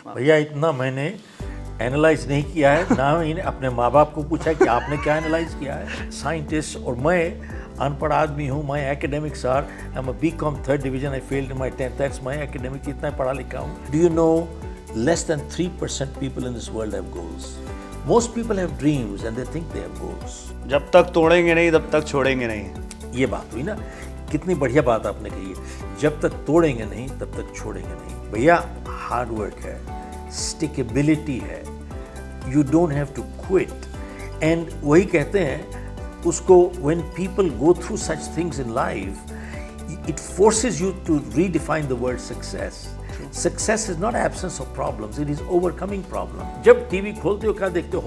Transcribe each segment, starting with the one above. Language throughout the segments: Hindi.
भैया इतना मैंने एनालाइज नहीं किया है, ना मैंने अपने माँ बाप को पूछा कि आपने क्या एनालाइज किया है। साइंटिस्ट और मैं अनपढ़ आदमी हूँ, my academics are I am BCom 3rd division, I failed in my 10th, that's my academic, इतना पढ़ा लिखा हूँ। Do you know less than 3% people in this world have goals. Most people have dreams and they think they have goals. जब तक तोड़ेंगे नहीं तब तक छोड़ेंगे नहीं। ये बात हुई ना, कितनी बढ़िया बात आपने कही है। जब तक तोड़ेंगे नहीं तब तक छोड़ेंगे नहीं। भैया हार्ड वर्क है, स्टिकेबिलिटी है, you don't have to quit. And वही कहते हैं उसको, when people go through such things in life, it forces you to redefine the word success. Success is not absence of problems, it is overcoming problems. जब टीवी खोलते हो क्या देखते हो?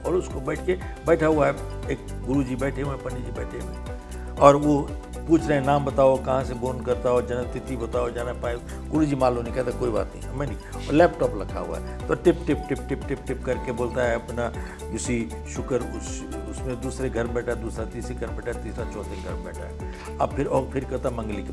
हॉरोस्कोप बैठा हुआ है एक गुरुजी बैठे हुए हैं, पंडित जी बैठे हुए हैं, और वो पूछ रहे हैं नाम बताओ, कहाँ से बोन करता हो, जन्म तिथि बताओ, जन्म पाए। गुरुजी मालूम नहीं, कहता कोई बात नहीं, मैं नहीं। और लैपटॉप रखा हुआ है तो tip tip tip tip tip tip करके बोलता है अपना उसी शुक्र उसमें दूसरे घर बैठा, दूसरा तीसरे घर बैठा, तीसरा चौथे घर बैठा है। अब फिर कहता मंगलिक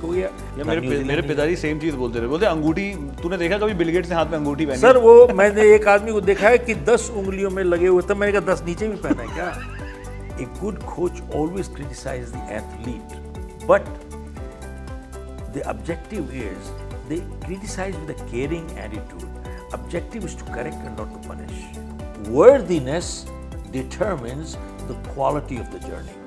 हो गया। मेरे पिताजी सेम चीज बोलते रहे, बोलते अंगूठी, तूने देखा कभी बिल गेट्स ने हाथ में अंगूठी पहनी? सर वो मैंने एक आदमी को देखा है कि 10 उंगलियों में लगे हुए थे, मैंने कहा 10 नीचे भी पहना है क्या? A good coach always criticizes the athlete, but the objective is they criticize with a caring attitude. Objective is to correct and not to punish. Worthiness determines the quality of the journey.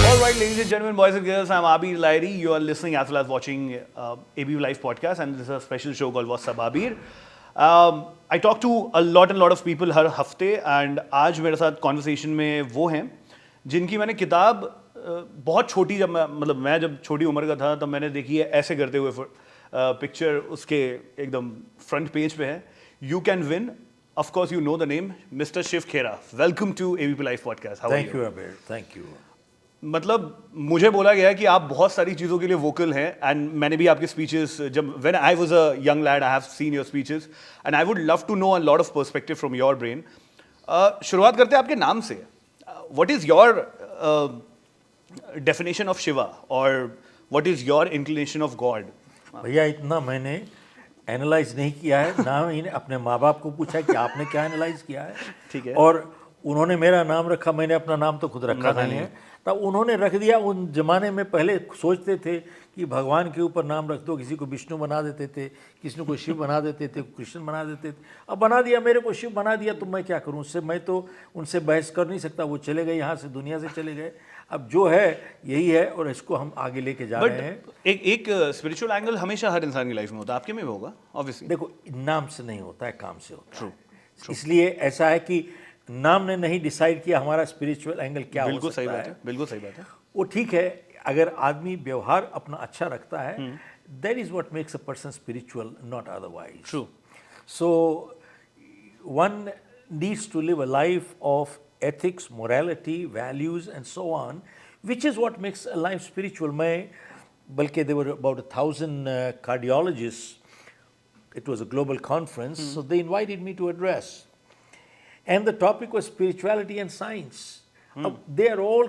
Alright, ladies and gentlemen, boys and girls, I'm Aabir Lairi. You are listening as well as watching ABU Live podcast, and this is a special show called Wassup Aabir. I talk to a lot of people हर हफ्ते, and आज मेरे साथ conversation में वो हैं जिनकी मैंने किताब बहुत छोटी, मैं जब छोटी उम्र का था तब मैंने देखी है, ऐसे करते हुए पिक्चर उसके एकदम फ्रंट पेज पे है, You Can Win. Of course, you know the name, Mr. Shiv Khera. Welcome to ABU Live podcast. How are you? Thank you, Aabir. Thank you. मतलब मुझे बोला गया है कि आप बहुत सारी चीज़ों के लिए वोकल हैं, एंड मैंने भी आपके स्पीचेस, जब when I was a young lad, I have seen your speeches and I would love to know a lot of perspective from your brain. शुरुआत करते हैं आपके नाम से। What is your definition of Shiva, और what is your inclination of God? भैया इतना मैंने एनालाइज नहीं किया है, ना मैंने अपने माँ बाप को पूछा कि आपने क्या एनालाइज किया है। ठीक है। और उन्होंने मेरा नाम रखा, मैंने अपना नाम तो खुद रखा नहीं है, तब उन्होंने रख दिया। उन जमाने में पहले सोचते थे कि भगवान के ऊपर नाम रख दो, किसी को विष्णु बना देते थे, किसी को शिव बना देते थे, कृष्ण बना देते थे। अब बना दिया, मेरे को शिव बना दिया, तो मैं क्या करूं उससे? मैं तो उनसे बहस कर नहीं सकता, वो चले गए यहाँ से, दुनिया से चले गए। अब जो है यही है, और इसको हम आगे लेके जा रहे हैं। एक स्पिरिचुअल एंगल हमेशा हर इंसान की लाइफ में होता है, आपके में भी होगा ऑब्वियसली। देखो, नाम से नहीं होता है, काम से होता है। इसलिए ऐसा है कि नाम ने नहीं डिसाइड किया हमारा स्पिरिचुअल एंगल क्या हो सकता है। बिल्कुल सही बात है। वो ठीक है, अगर आदमी व्यवहार अपना अच्छा रखता है, that is what makes a person spiritual, not otherwise. True. So one needs to live a life of ethics, morality, values and so on, which is what makes a life spiritual. Balki there were about 1,000 cardiologists. It was a global conference, so they invited me to address. And the topic was spirituality and science. They are all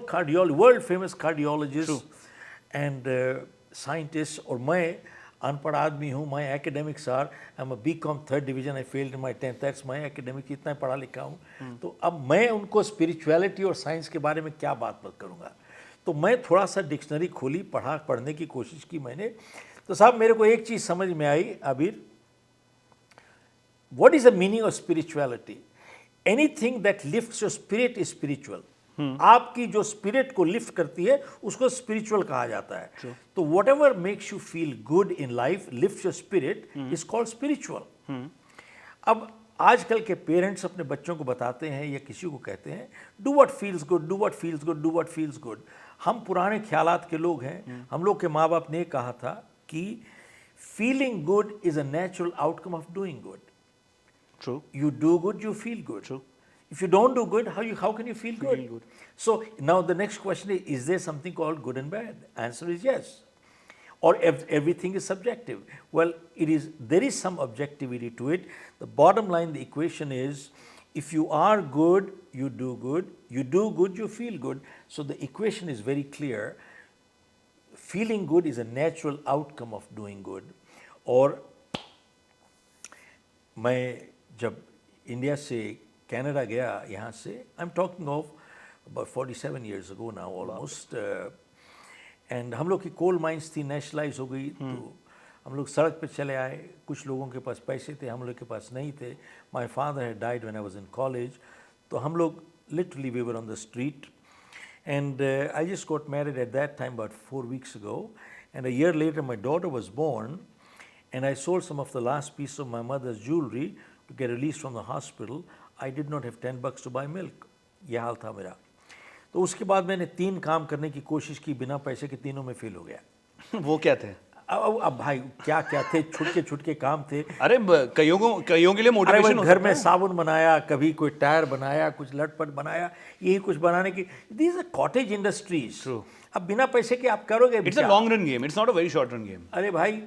world famous cardiologists and scientists. और मैं अनपढ़ आदमी हूँ, my academics are I am BCom 3rd division, I failed in my 10th, that's my academic, इतना पढ़ा लिखा हूँ। तो अब मैं उनको स्पिरिचुअलिटी और साइंस के बारे में क्या बात करूँगा? तो मैं थोड़ा सा डिक्शनरी खोली, पढ़ने की कोशिश की मैंने। तो साहब मेरे को एक चीज़ समझ में आई, Abir, what is the meaning of spirituality? Anything that lifts your spirit is spiritual. आपकी जो स्पिरिट को लिफ्ट करती है उसको स्पिरिचुअल कहा जाता है। तो what ever makes you feel good in life, lift your spirit, is called spiritual. अब आजकल के पेरेंट्स अपने बच्चों को बताते हैं या किसी को कहते हैं, do what feels good, do what feels good, do what feels good. हम पुराने ख्यालात के लोग हैं। हम लोग के माँ बाप ने कहा था कि feeling good is a natural outcome of doing good. True. You do good, you feel good. True. If you don't do good, how can you feel good? So now the next question is there something called good and bad? Answer is yes. Or everything is subjective. Well, there is some objectivity to it. The bottom line, the equation is, If you are good, you do good. You do good, you feel good. So the equation is very clear. Feeling good is a natural outcome of doing good. और मैं जब इंडिया से कनाडा गया यहाँ से, I am talking of about 47 years ago now almost, and हम लोग की कोल माइंस थी, नेशनलाइज हो गई, तो हम लोग सड़क पे चले आए. कुछ लोगों के पास पैसे थे, हम लोग के पास नहीं थे. My father had died when I was in college, तो हम लोग literally we were on the street. And I just got married at that time about 4 weeks ago, and a year later my daughter was born, and I sold some of the last piece of my mother's jewelry to get released from the hospital. I did not have $10 to buy milk. ये हाल था मेरा. तो उसके बाद मैंने 3 काम करने की कोशिश की बिना पैसे के, तीनों में फेल हो गया. वो क्या थे? अब भाई क्या क्या थे, छुटके काम थे. अरे कईयों के लिए मोटिवेशन घर में साबुन बनाया, कभी कोई टायर बनाया, कुछ लटपट बनाया, यही कुछ बनाने की. These are cottage industries. अब बिना पैसे के आप करोगे. It's a long run game, it's not a very short run game. अरे भाई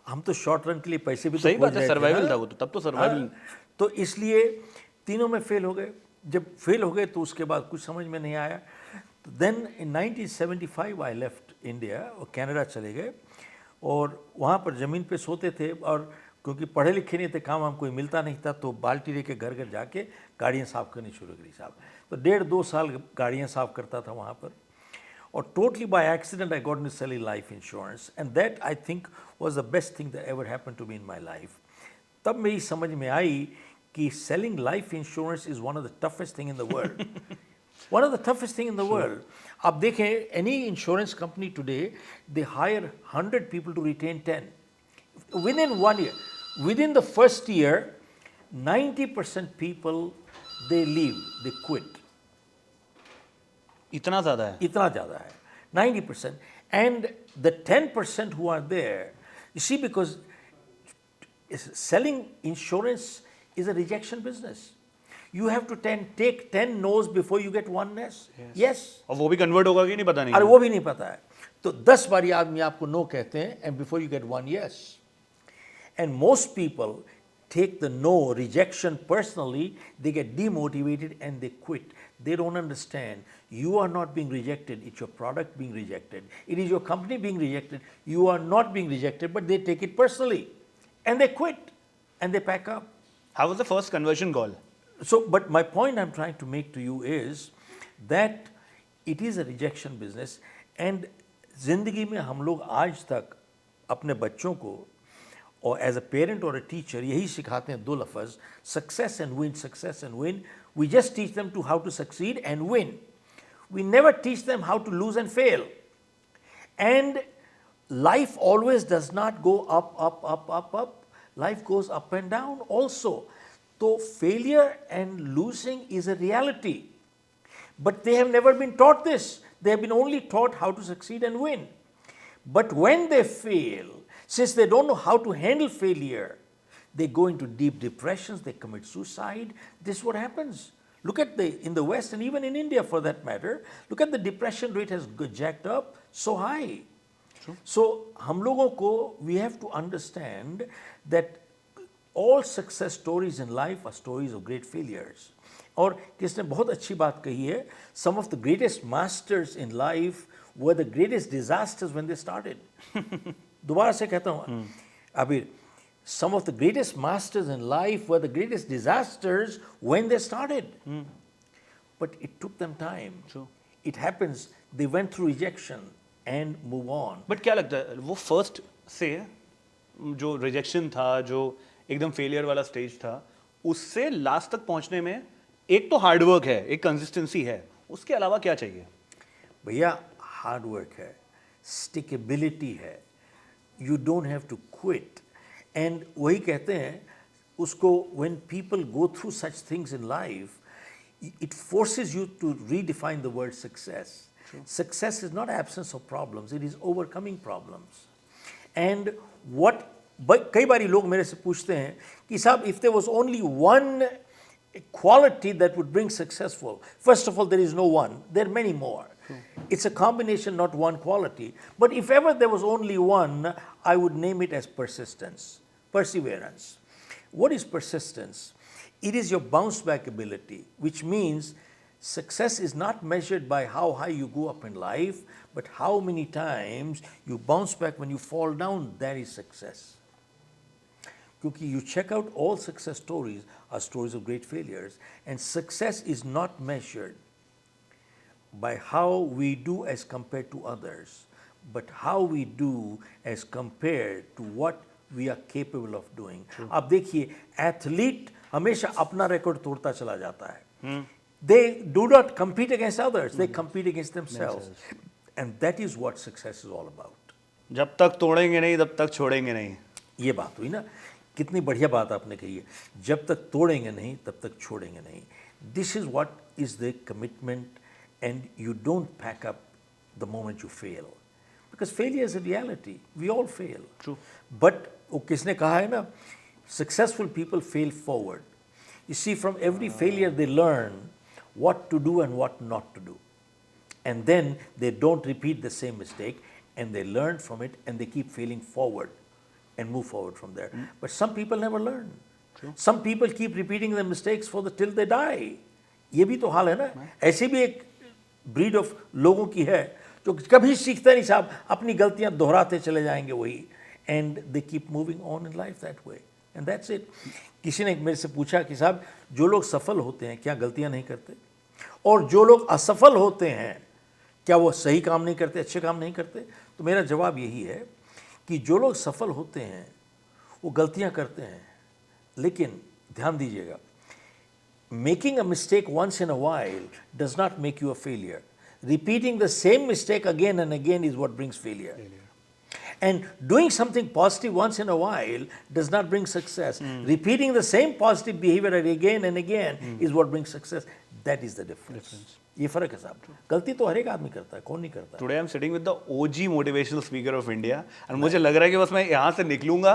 हम तो शॉर्ट रन के लिए पैसे भी सही बात है, सर्वाइवल था वो तो, तब तो सर्वाइवल. तो इसलिए तीनों में फेल हो गए. जब फेल हो गए तो उसके बाद कुछ समझ में नहीं आया. Then in 1975 I left India और कनाडा चले गए, और वहाँ पर ज़मीन पे सोते थे. और क्योंकि पढ़े लिखे नहीं थे, काम हम कोई मिलता नहीं था, तो बाल्टी लेके घर घर जाके गाड़ियाँ साफ़ करनी शुरू करी साहब. तो 1.5-2 साल गाड़ियाँ साफ़ करता था वहाँ पर. और totally by accident I got into selling life insurance, and that I think was the best thing that ever happened to me in my life. तब मेरी समझ में आई कि selling life insurance is one of the toughest thing in the world. One of the toughest thing in the world. आप देखें, any insurance company today, they hire 100 people to retain 10. Within 1 year, within the first year, 90% people, they leave, they quit. इतना ज़्यादा है? इतना ज़्यादा है, 90%. And the 10% who are there, you see, because selling insurance is a rejection business. You have to take 10 no's before you get 1 yes. Yes. और वो भी कन्वर्ट होगा कि नहीं पता नहीं. अरे वो भी नहीं पता है. तो 10 बारी आदमी आपको नो कहते हैं, and before you get 1 yes. And most people take the no rejection personally. They get demotivated and they quit. They don't understand. You are not being rejected. It's your product being rejected. It is your company being rejected. You are not being rejected, but they take it personally, and they quit and they pack up. How was the first conversion call? So, but my point I'm trying to make to you is that it is a rejection business, and ज़िंदगी में हम लोग आज तक अपने बच्चों को, और एज अ पेरेंट और अ टीचर, यही सिखाते हैं 2 लफ्ज़, success and win, success and win. We just teach them to how to succeed and win. We never teach them how to lose and fail. And life always does not go up up up up up. Life goes up and down also. So failure and losing is a reality. But they have never been taught this. They have been only taught how to succeed and win. But when they fail, since they don't know how to handle failure, they go into deep depressions, they commit suicide. This is what happens. Look at in the West and even in India for that matter, look at the depression rate has jacked up so high. So हम लोगों को, we have to understand that all success stories in life are stories of great failures. और किसने बहुत अच्छी बात कही है, some of the greatest masters in life were the greatest disasters when they started. दोबारा से कहता हूँ आबिर, some of the greatest masters in life were the greatest disasters when they started. But it took them time. It happens, they went through rejection and move on. But क्या लगता है, वो फर्स्ट से जो रिजेक्शन था, जो एकदम फेलियर वाला स्टेज था, उससे लास्ट तक पहुंचने में एक तो हार्ड वर्क है, एक कंसिस्टेंसी है, उसके अलावा क्या चाहिए? भैया हार्ड वर्क है, स्टिकेबिलिटी है, you don't have to quit. And वही कहते हैं उसको, when people go through such things in life, it forces you to redefine the word success. Success is not absence of problems, it is overcoming problems. And कई बारी लोग मेरे से पूछते हैं कि साहब, if there was only one quality that would bring successful, first of all, there is no one, there are many more. It's a combination, not one quality. But if ever there was only one, I would name it as persistence, perseverance. What is persistence? It is your bounce back ability, which means success is not measured by how high you go up in life, but how many times you bounce back when you fall down. That is success. Because you check out all success stories are stories of great failures, and success is not measured by how we do as compared to others, but how we do as compared to what we are capable of doing. अब देखिए एथलीट हमेशा अपना रिकॉर्ड तोड़ता चला जाता है. They do not compete against others, they compete against themselves. And that is what success is all about. जब तक तोड़ेंगे नहीं तब तक छोड़ेंगे नहीं. ये बात हुई ना, कितनी बढ़िया बात आपने कही है. जब तक तोड़ेंगे नहीं तब तक छोड़ेंगे नहीं. This is what is the commitment, and you don't pack up the moment you fail. Because failure is a reality. We all fail. True. But वो किसने कहा है ना, successful people fail forward. You see, from every failure they learn what to do and what not to do. And then they don't repeat the same mistake, and they learn from it, and they keep failing forward and move forward from there. But some people never learn. True. Some people keep repeating the mistakes till they die. ये भी तो हाल है ना. ऐसे भी एक ब्रीड ऑफ लोगों की है जो कभी सीखते नहीं साहब, अपनी गलतियां दोहराते चले जाएंगे वही, and they keep moving on in life that way, and that's it. किसी ने मेरे से पूछा कि साहब जो लोग सफल होते हैं क्या गलतियां नहीं करते, और जो लोग असफल होते हैं क्या वो सही काम नहीं करते, अच्छे काम नहीं करते. तो मेरा जवाब यही है कि जो लोग सफल होते हैं वो गलतियां करते हैं, लेकिन ध्यान दीजिएगा, making a mistake once in a while does not make you a failure. Repeating the same mistake again and again is what brings failure. And doing something positive once in a while does not bring success. Repeating the same positive behavior again and again is what brings success. That is the difference. ये फर्क है साहब. गलती तो हर एक आदमी करता है, कौन नहीं करता. Today I'm sitting with the OG motivational speaker of India, and मुझे लग रहा है कि बस मैं यहाँ से निकलूंगा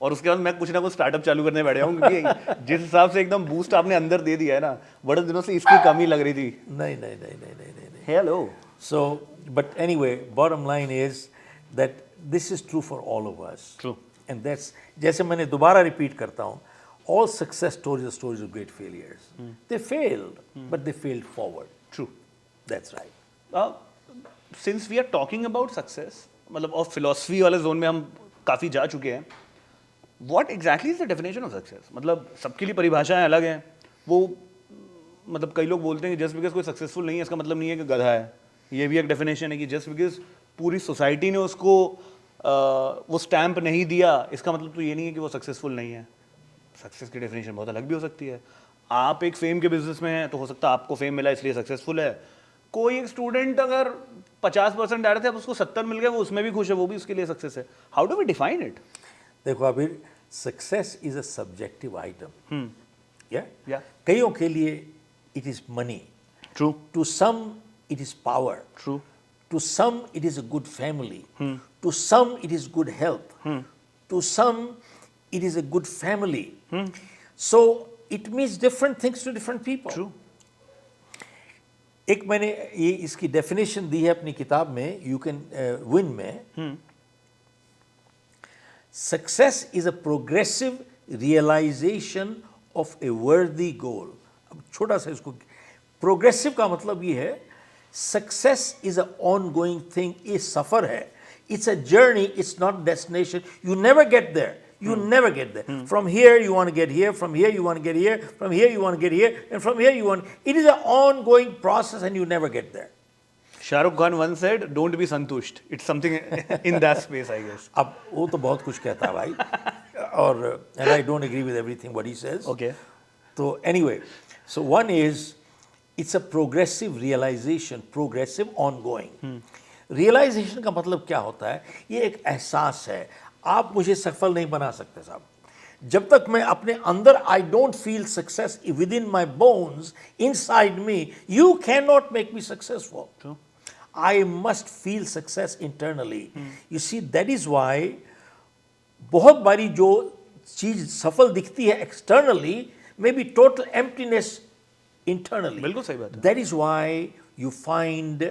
और उसके बाद मैं कुछ ना कुछ स्टार्टअप चालू करने बैठ जाऊँ, क्योंकि जिस हिसाब से एकदम बूस्ट आपने अंदर दे दिया है ना, बड़े दिनों से इसकी कमी लग रही थी. नहीं नहीं नहीं नहीं नहीं नहीं. Hello. So, but anyway, bottom line is that this is true for all of us. True. And that's, जैसे मैंने दोबारा रिपीट करता हूँ, all success stories are stories of great failures. They failed, but they failed forward. True. That's right. Since we are talking about success, मतलब और philosophy वाले जोन में हम काफ़ी जा चुके हैं, what exactly is the definition of success? मतलब सबके लिए परिभाषाएं अलग हैं. वो मतलब कई लोग बोलते हैं कि just because कोई successful नहीं है इसका मतलब नहीं है कि गधा है. ये भी एक definition है कि just because पूरी सोसाइटी ने उसको वो स्टैम्प नहीं दिया इसका मतलब तो ये नहीं है कि वो सक्सेसफुल नहीं है. सक्सेस की डेफिनेशन बहुत अलग भी हो सकती है. आप एक फेम के बिजनेस में हैं तो हो सकता है आपको फेम मिला इसलिए सक्सेसफुल है. कोई एक स्टूडेंट अगर 50% आ रहे थे अब उसको 70 मिल गए, वो उसमें भी खुश है, वो भी उसके लिए सक्सेस है. How do we define it? देखो Abir, success is a subjective item. या कईयों के लिए it is money. True. To some it is power. True. To some, it is a good family. To some, it is good health. To some, it is a good family. So, it means different things to different people. True. एक मैंने ये इसकी डेफिनेशन दी है अपनी किताब में, You Can Win में. Success is a progressive realization of a worthy goal. अब छोटा सा इसको, प्रोग्रेसिव का मतलब ये है, success is a ongoing thing. ये सफर है, it's a journey, it's not destination. You never get there. You never get there. From here you want to get here, from here you want to get here, from here you want to get here, and from here you want. It is an ongoing process and you never get there. Shah Rukh Khan once said, "Don't be santusht." It's something in that space, I guess. अब वो तो बहुत कुछ कहता है भाई, और and I don't agree with everything what he says. Okay. So anyway, so one is it's a progressive realization, progressive ongoing. Realization का मतलब क्या होता है? ये एक एहसास है. आप मुझे सफल नहीं बना सकते साहब. जब तक मैं अपने अंदर I don't feel success within my bones, inside me, you cannot make me successful. True. I must feel success internally. You see, that is why बहुत बारी जो चीज सफल दिखती है externally may be total emptiness internally. बिल्कुल सही बात है. That is why you find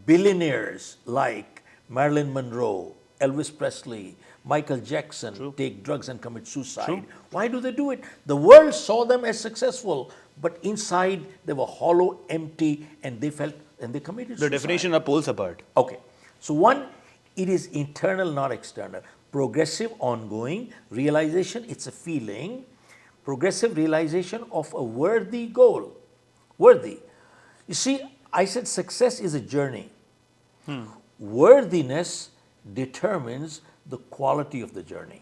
billionaires like Marilyn Monroe, Elvis Presley, Michael Jackson True. take drugs and commit suicide. True. Why do they do it? The world saw them as successful, but inside they were hollow, empty, and they felt and they committed The suicide. definition are poles apart. Okay. So one, it is internal, not external. Progressive, ongoing realization, it's a feeling. Progressive realization of a worthy goal. Worthy. You see, I said success is a journey. Worthiness determines the quality of the journey.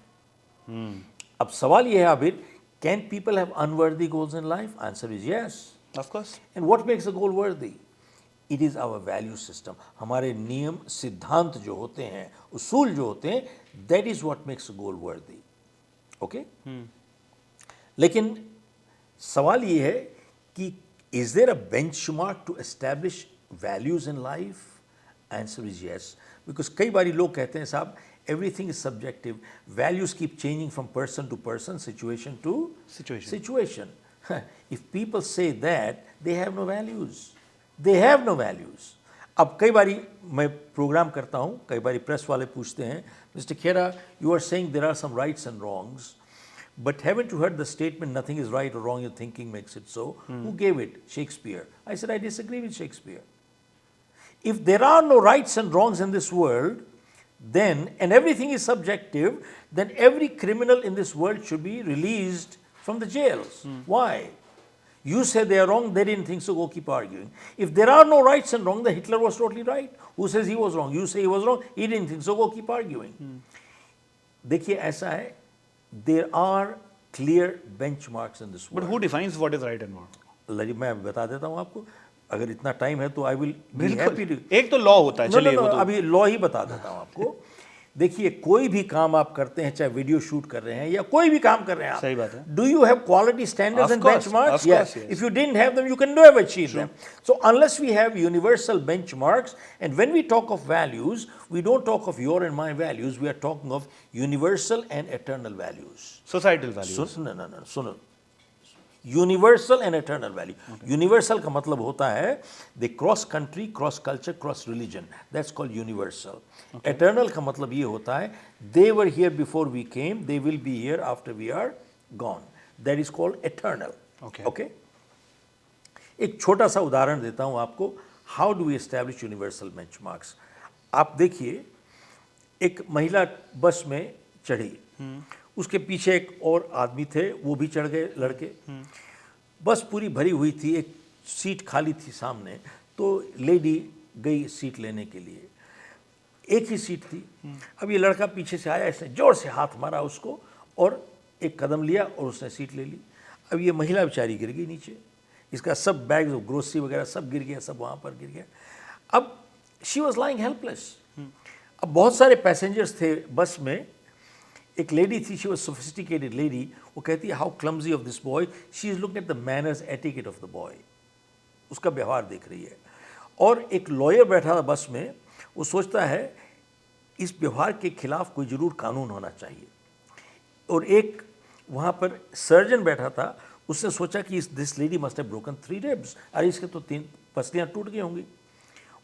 अब सवाल ये है आबिर, can people have unworthy goals in life? Answer is yes. Of course. And what makes a goal worthy? It is our value system. हमारे नियम सिद्धांत जो होते हैं, उसूल जो होते हैं, that is what makes a goal worthy. Okay? लेकिन सवाल ये है कि is there a benchmark to establish values in life? Answer is yes. Because कई बारी लोग कहते हैं साहब everything is subjective. Values keep changing from person to person, situation to situation. If people say that, they have no values. They have no values. अब कई बारी मैं प्रोग्राम करता हूँ, कई बारी प्रेस वाले पूछते हैं, Mr. Khera, you are saying there are some rights and wrongs, but haven't you heard the statement, nothing is right or wrong, your thinking makes it so? Who gave it? Shakespeare. I said, I disagree with Shakespeare. If there are no rights and wrongs in this world, then, and everything is subjective, then every criminal in this world should be released from the jails. Why? You say they are wrong, they didn't think so, go keep arguing. If there are no rights and wrong, then Hitler was totally right. Who says he was wrong? You say he was wrong, he didn't think so, go keep arguing. देखिए ऐसा है, there are clear benchmarks in this world. But who defines what is right and wrong? लड़ी मैं बता देता हूँ आपको, अगर इतना टाइम है तो I will be happy to. एक तो लॉ होता है, चलिए वो तो अभी लॉ ही बता देता हूँ आपको. देखिए कोई भी काम आप करते हैं, चाहे वीडियो शूट कर रहे हैं या कोई भी काम कर रहे हैं आप, सही बात है. Do you have quality standards and benchmarks? Yes. If you didn't have them, you can never achieve them. So unless we have universal benchmarks, and when we talk of values, we don't talk of your and my values, we are talking of universal and eternal values. Societal values. No, सुनो. Universal and eternal value. Universal का मतलब होता है they cross country, cross culture, cross religion, that's called universal. Eternal का मतलब ये होता है they were here before we came, they will be here after we are gone, that is called eternal. Okay, एक छोटा सा उदाहरण देता हूं आपको, how do we establish universal benchmarks. आप देखिए एक महिला बस में चढ़ी, उसके पीछे एक और आदमी थे, वो भी चढ़ गए लड़के. बस पूरी भरी हुई थी, एक सीट खाली थी सामने, तो लेडी गई सीट लेने के लिए. एक ही सीट थी. अब ये लड़का पीछे से आया, इसने जोर से हाथ मारा उसको और एक कदम लिया और उसने सीट ले ली. अब ये महिला बेचारी गिर गई नीचे, इसका सब बैग ग्रोसरी वगैरह सब गिर गया, सब वहाँ पर गिर गया. अब शी वॉज लाइंग हेल्पलेस. अब बहुत सारे पैसेंजर्स थे बस में. एक लेडी थी, शी वॉज सोफिस्टिकेटेड लेडी, वो कहती है how clumsy of this boy, she is looking at the manners etiquette of the boy, उसका व्यवहार देख रही है. और एक लॉयर बैठा था बस में, वो सोचता है इस व्यवहार के खिलाफ कोई ज़रूर कानून होना चाहिए. और एक वहाँ पर सर्जन बैठा था, उसने सोचा कि this lady must have broken 3 ribs, अरे इसके तो 3 पसलियाँ टूट गई होंगी.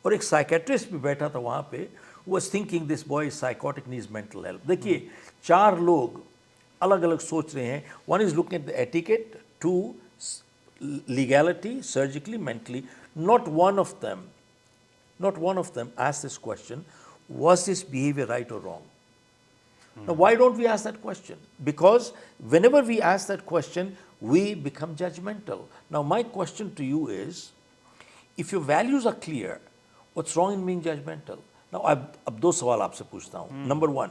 और एक साइकेट्रिस्ट भी बैठा था वहाँ पे, was thinking this boy is psychotic, needs mental help. देखिए 4 लोग अलग अलग सोच रहे हैं. One is looking at the etiquette, 2 legality, surgically, mentally. Not one of them asked this question, was this behavior right or wrong? Now why don't we ask that question? Because whenever we ask that question, we become judgmental. Now my question to you is, if your values are clear, what's wrong in being judgmental? Now, अब 2 सवाल आपसे पूछता हूँ. Number 1,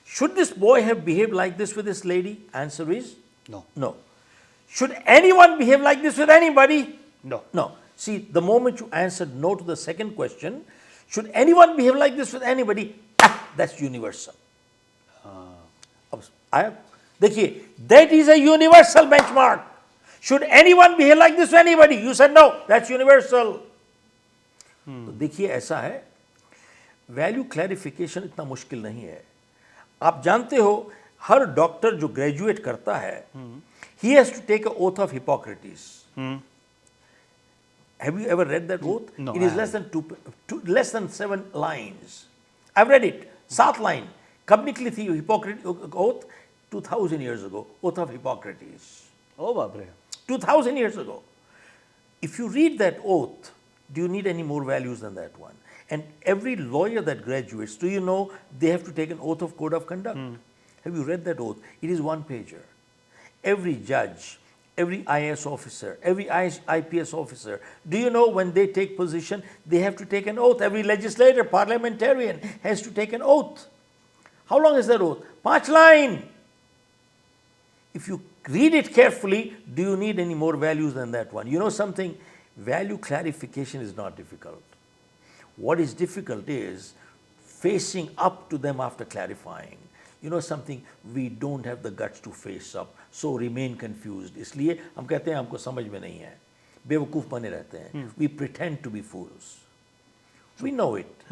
should this boy have behaved like this with this lady? Answer is no. Should anyone behave like this with anybody? No. See, the moment you answered no to the second question, should anyone behave like this with anybody? That's universal. अब देखिए, that is a universal benchmark. Should anyone behave like this with anybody? You said no. That's universal. तो देखिए ऐसा है, वैल्यू क्लैरिफिकेशन इतना मुश्किल नहीं है. आप जानते हो हर डॉक्टर जो ग्रेजुएट करता है, he has to take a oath of Hippocrates. Have you ever read that oath? No, it is less than 7 lines. I've read it. 7 line कब निकली थी Hippocrates oath? 2000 years ago, oath of Hippocrates. ओ बाप रे. 2000 years ago. If you read that oath, do you need any more values than that one? And every lawyer that graduates, do you know they have to take an oath of code of conduct? Have you read that oath? It is one pager. Every judge, every IAS officer, every IPS officer, do you know when they take position, they have to take an oath? Every legislator, parliamentarian has to take an oath. How long is that oath? 5 line. If you read it carefully, do you need any more values than that one? You know something? Value clarification is not difficult. What is difficult is facing up to them after clarifying. You know something? We don't have the guts to face up, so remain confused. इसलिए हम कहते हैं हमको समझ में नहीं है, बेवकूफ़ बने रहते हैं. We pretend to be fools. We know it.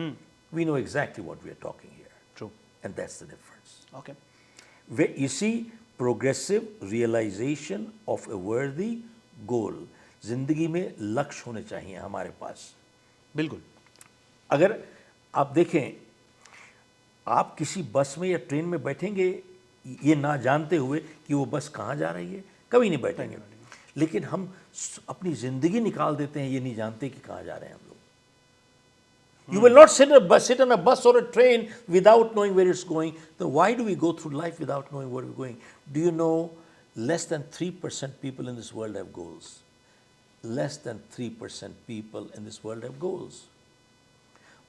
We know exactly what we are talking here. True. And that's the difference. Okay. Where you see progressive realization of a worthy goal. जिंदगी में लक्ष्य होने चाहिए हमारे पास. बिल्कुल. अगर आप देखें, आप किसी बस में या ट्रेन में बैठेंगे ये ना जानते हुए कि वो बस कहाँ जा रही है, कभी नहीं बैठेंगे. लेकिन हम अपनी ज़िंदगी निकाल देते हैं ये नहीं जानते कि कहाँ जा रहे हैं हम लोग. You will not sit on a bus or a train without knowing where it's going. So why do we go through life without knowing where we're going? Do you know less than 3% people in this world have goals? Less than 3% people in this world have goals.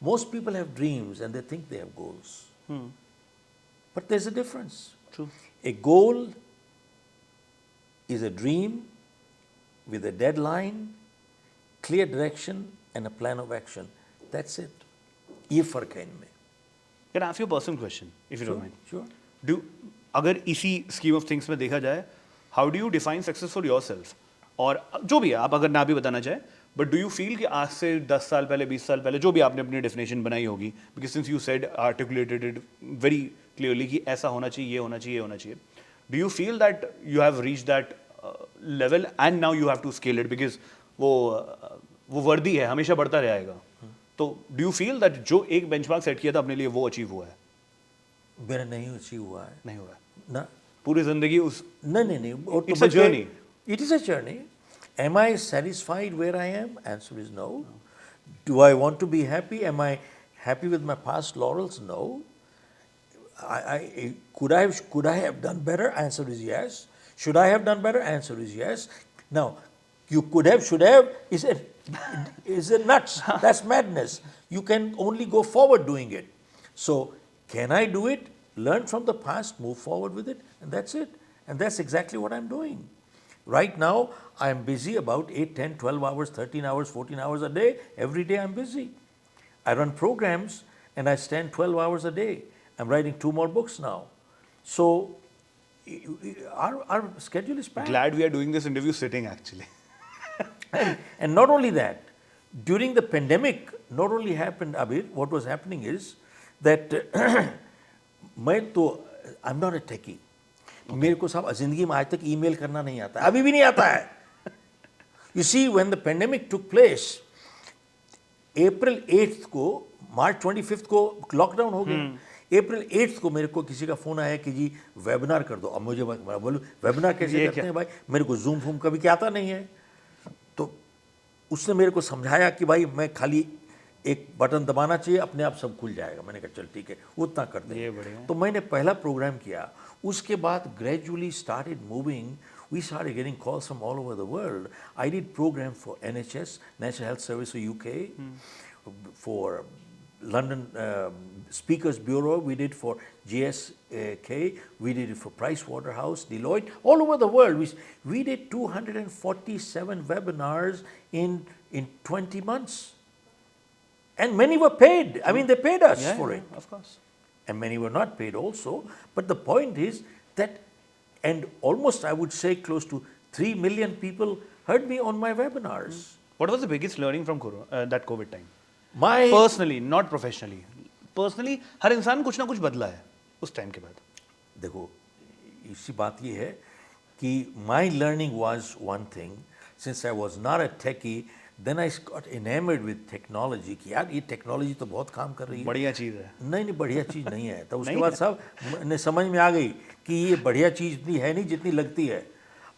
Most people have dreams and they think they have goals. But there's a difference. True. A goal is a dream with a deadline, clear direction, and a plan of action. That's it. ये फर्क है इनमें. Can I ask you a personal question, if you don't mind? Sure. अगर इसी scheme of things में देखा जाए, how do you define success for yourself? और जो भी है, आप अगर ना भी बताना चाहें, but do you feel कि आज से 10 साल पहले, 20 साल पहले, जो भी आपने अपनी definition बनाई होगी, because since you said, articulated it very clearly कि ऐसा होना चाहिए, ये होना चाहिए, ये होना चाहिए, do you feel that you have reached that level and now you have to scale it because वो वर्दी है, हमेशा बढ़ता रहेगा. तो डू यू फील दैट जो एक बेंचमार्क सेट किया था अपने लिए वो अचीव हुआ है? मेरा नहीं अचीव हुआ है. नहीं हुआ है ना. पूरी जिंदगी उस नहीं. It's a journey. It is a journey. Am I satisfied where I am? Answer is no. Do I want to be happy? Am I happy with my past laurels? No. Could I have done better? Answer is yes. Should I have done better? Answer is yes. Now, you could have, should have, is it nuts? That's madness. You can only go forward doing it. So, can I do it? Learn from the past, move forward with it, and that's it. And that's exactly what I'm doing. Right now, I'm busy about 8, 10, 12 hours, 13 hours, 14 hours a day. Every day I'm busy. I run programs and I stand 12 hours a day. I'm writing 2 more books now. So, our schedule is packed. Glad we are doing this interview sitting actually. And not only that, during the pandemic, not only happened, Aabir, what was happening is that I'm not a techie. मेरे को साहब जिंदगी में आज तक ईमेल करना नहीं आता, अभी भी नहीं आता है. You see, when the pandemic took place, April 8th को, March 25th को लॉकडाउन हो गया. April 8th को मेरे को किसी का फ़ोन आया कि जी वेबिनार कर दो. अब मुझे बोलूँ वेबिनार कैसे करते हैं भाई, मेरे को जूम फूम कभी क्या आता नहीं है. तो उसने मेरे को समझाया कि भाई मैं खाली एक बटन दबाना चाहिए, अपने आप सब खुल जाएगा. मैंने कहा चल ठीक है, उतना करते हैं. तो मैंने पहला प्रोग्राम किया. उसके बाद gradually started moving. We started getting calls from all over the world. I did program for NHS, National Health Service for UK, for London Speakers Bureau. We did for GSK. We did it for Pricewaterhouse, Deloitte, all over the world. We did 247 webinars in 20 months. And many were paid. I mean, they paid us for it. Of course. And many were not paid also. But the point is that, and almost I would say close to 3 million people heard me on my webinars. What was the biggest learning from that COVID time? My Personally, not professionally. Personally, हर इंसान कुछ ना कुछ बदला है उस टाइम के बाद. देखो, इसी बात ये है कि my learning was one thing. Since I was not a techie, then I got enamored with technology कि यार ये टेक्नोलॉजी तो बहुत काम कर रही है। बढ़िया चीज़ है। नहीं नहीं, बढ़िया चीज़ नहीं है। तो उसके नहीं बाद है। साहब ने समझ में आ गई कि ये बढ़िया चीज़ इतनी है नहीं जितनी लगती है।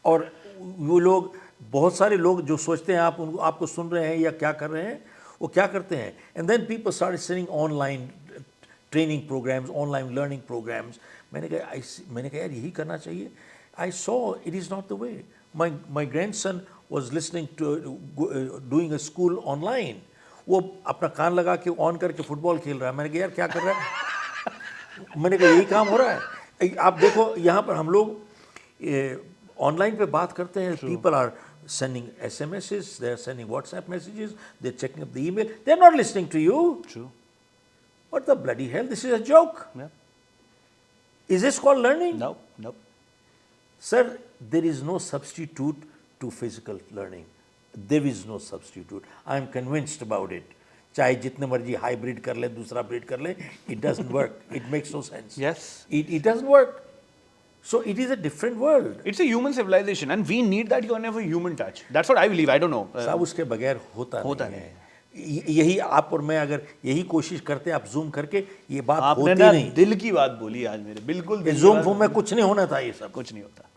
और वो लोग, बहुत सारे लोग जो सोचते हैं आप उनको, आपको सुन रहे हैं या क्या कर रहे हैं, वो क्या करते हैं, and then people start selling online training programs, online learning programs. मैंने कहा यार यही करना चाहिए। I saw it is not the way. My grandson was listening to doing a school online. वो अपना कान लगा के ऑन करके फुटबॉल खेल रहा है। मैंने कहा यार क्या कर रहा है? मैंने कहा यही काम हो रहा है। आप देखो यहाँ पर हम लोग ऑनलाइन पे बात करते हैं, people are sending SMSs, they are sending WhatsApp messages, they're checking up the email, they're not listening to you. True. What the bloody hell? This is a joke. Yeah. Is this called learning? No, no. Sir, there is no substitute to physical learning. There is no substitute. I am convinced about it. चाहे जितने मर्जी हाइब्रिड कर ले, दूसरा ब्रीड कर ले, it doesn't work. It makes no sense. Yes. It doesn't work. So it is a different world. It's a human civilization and we need that kind of a human touch. That's what I believe. I don't know. साहब उसके बगैर होता नहीं नहीं है। यही आप और मैं अगर यही कोशिश करते आप जूम करके, ये बात आपने होती ना नहीं। दिल की बात बोली आज मेरे, बिल्कुल दिल की जूम बात फूम में कुछ नहीं होना था, ये सब कुछ नहीं होता।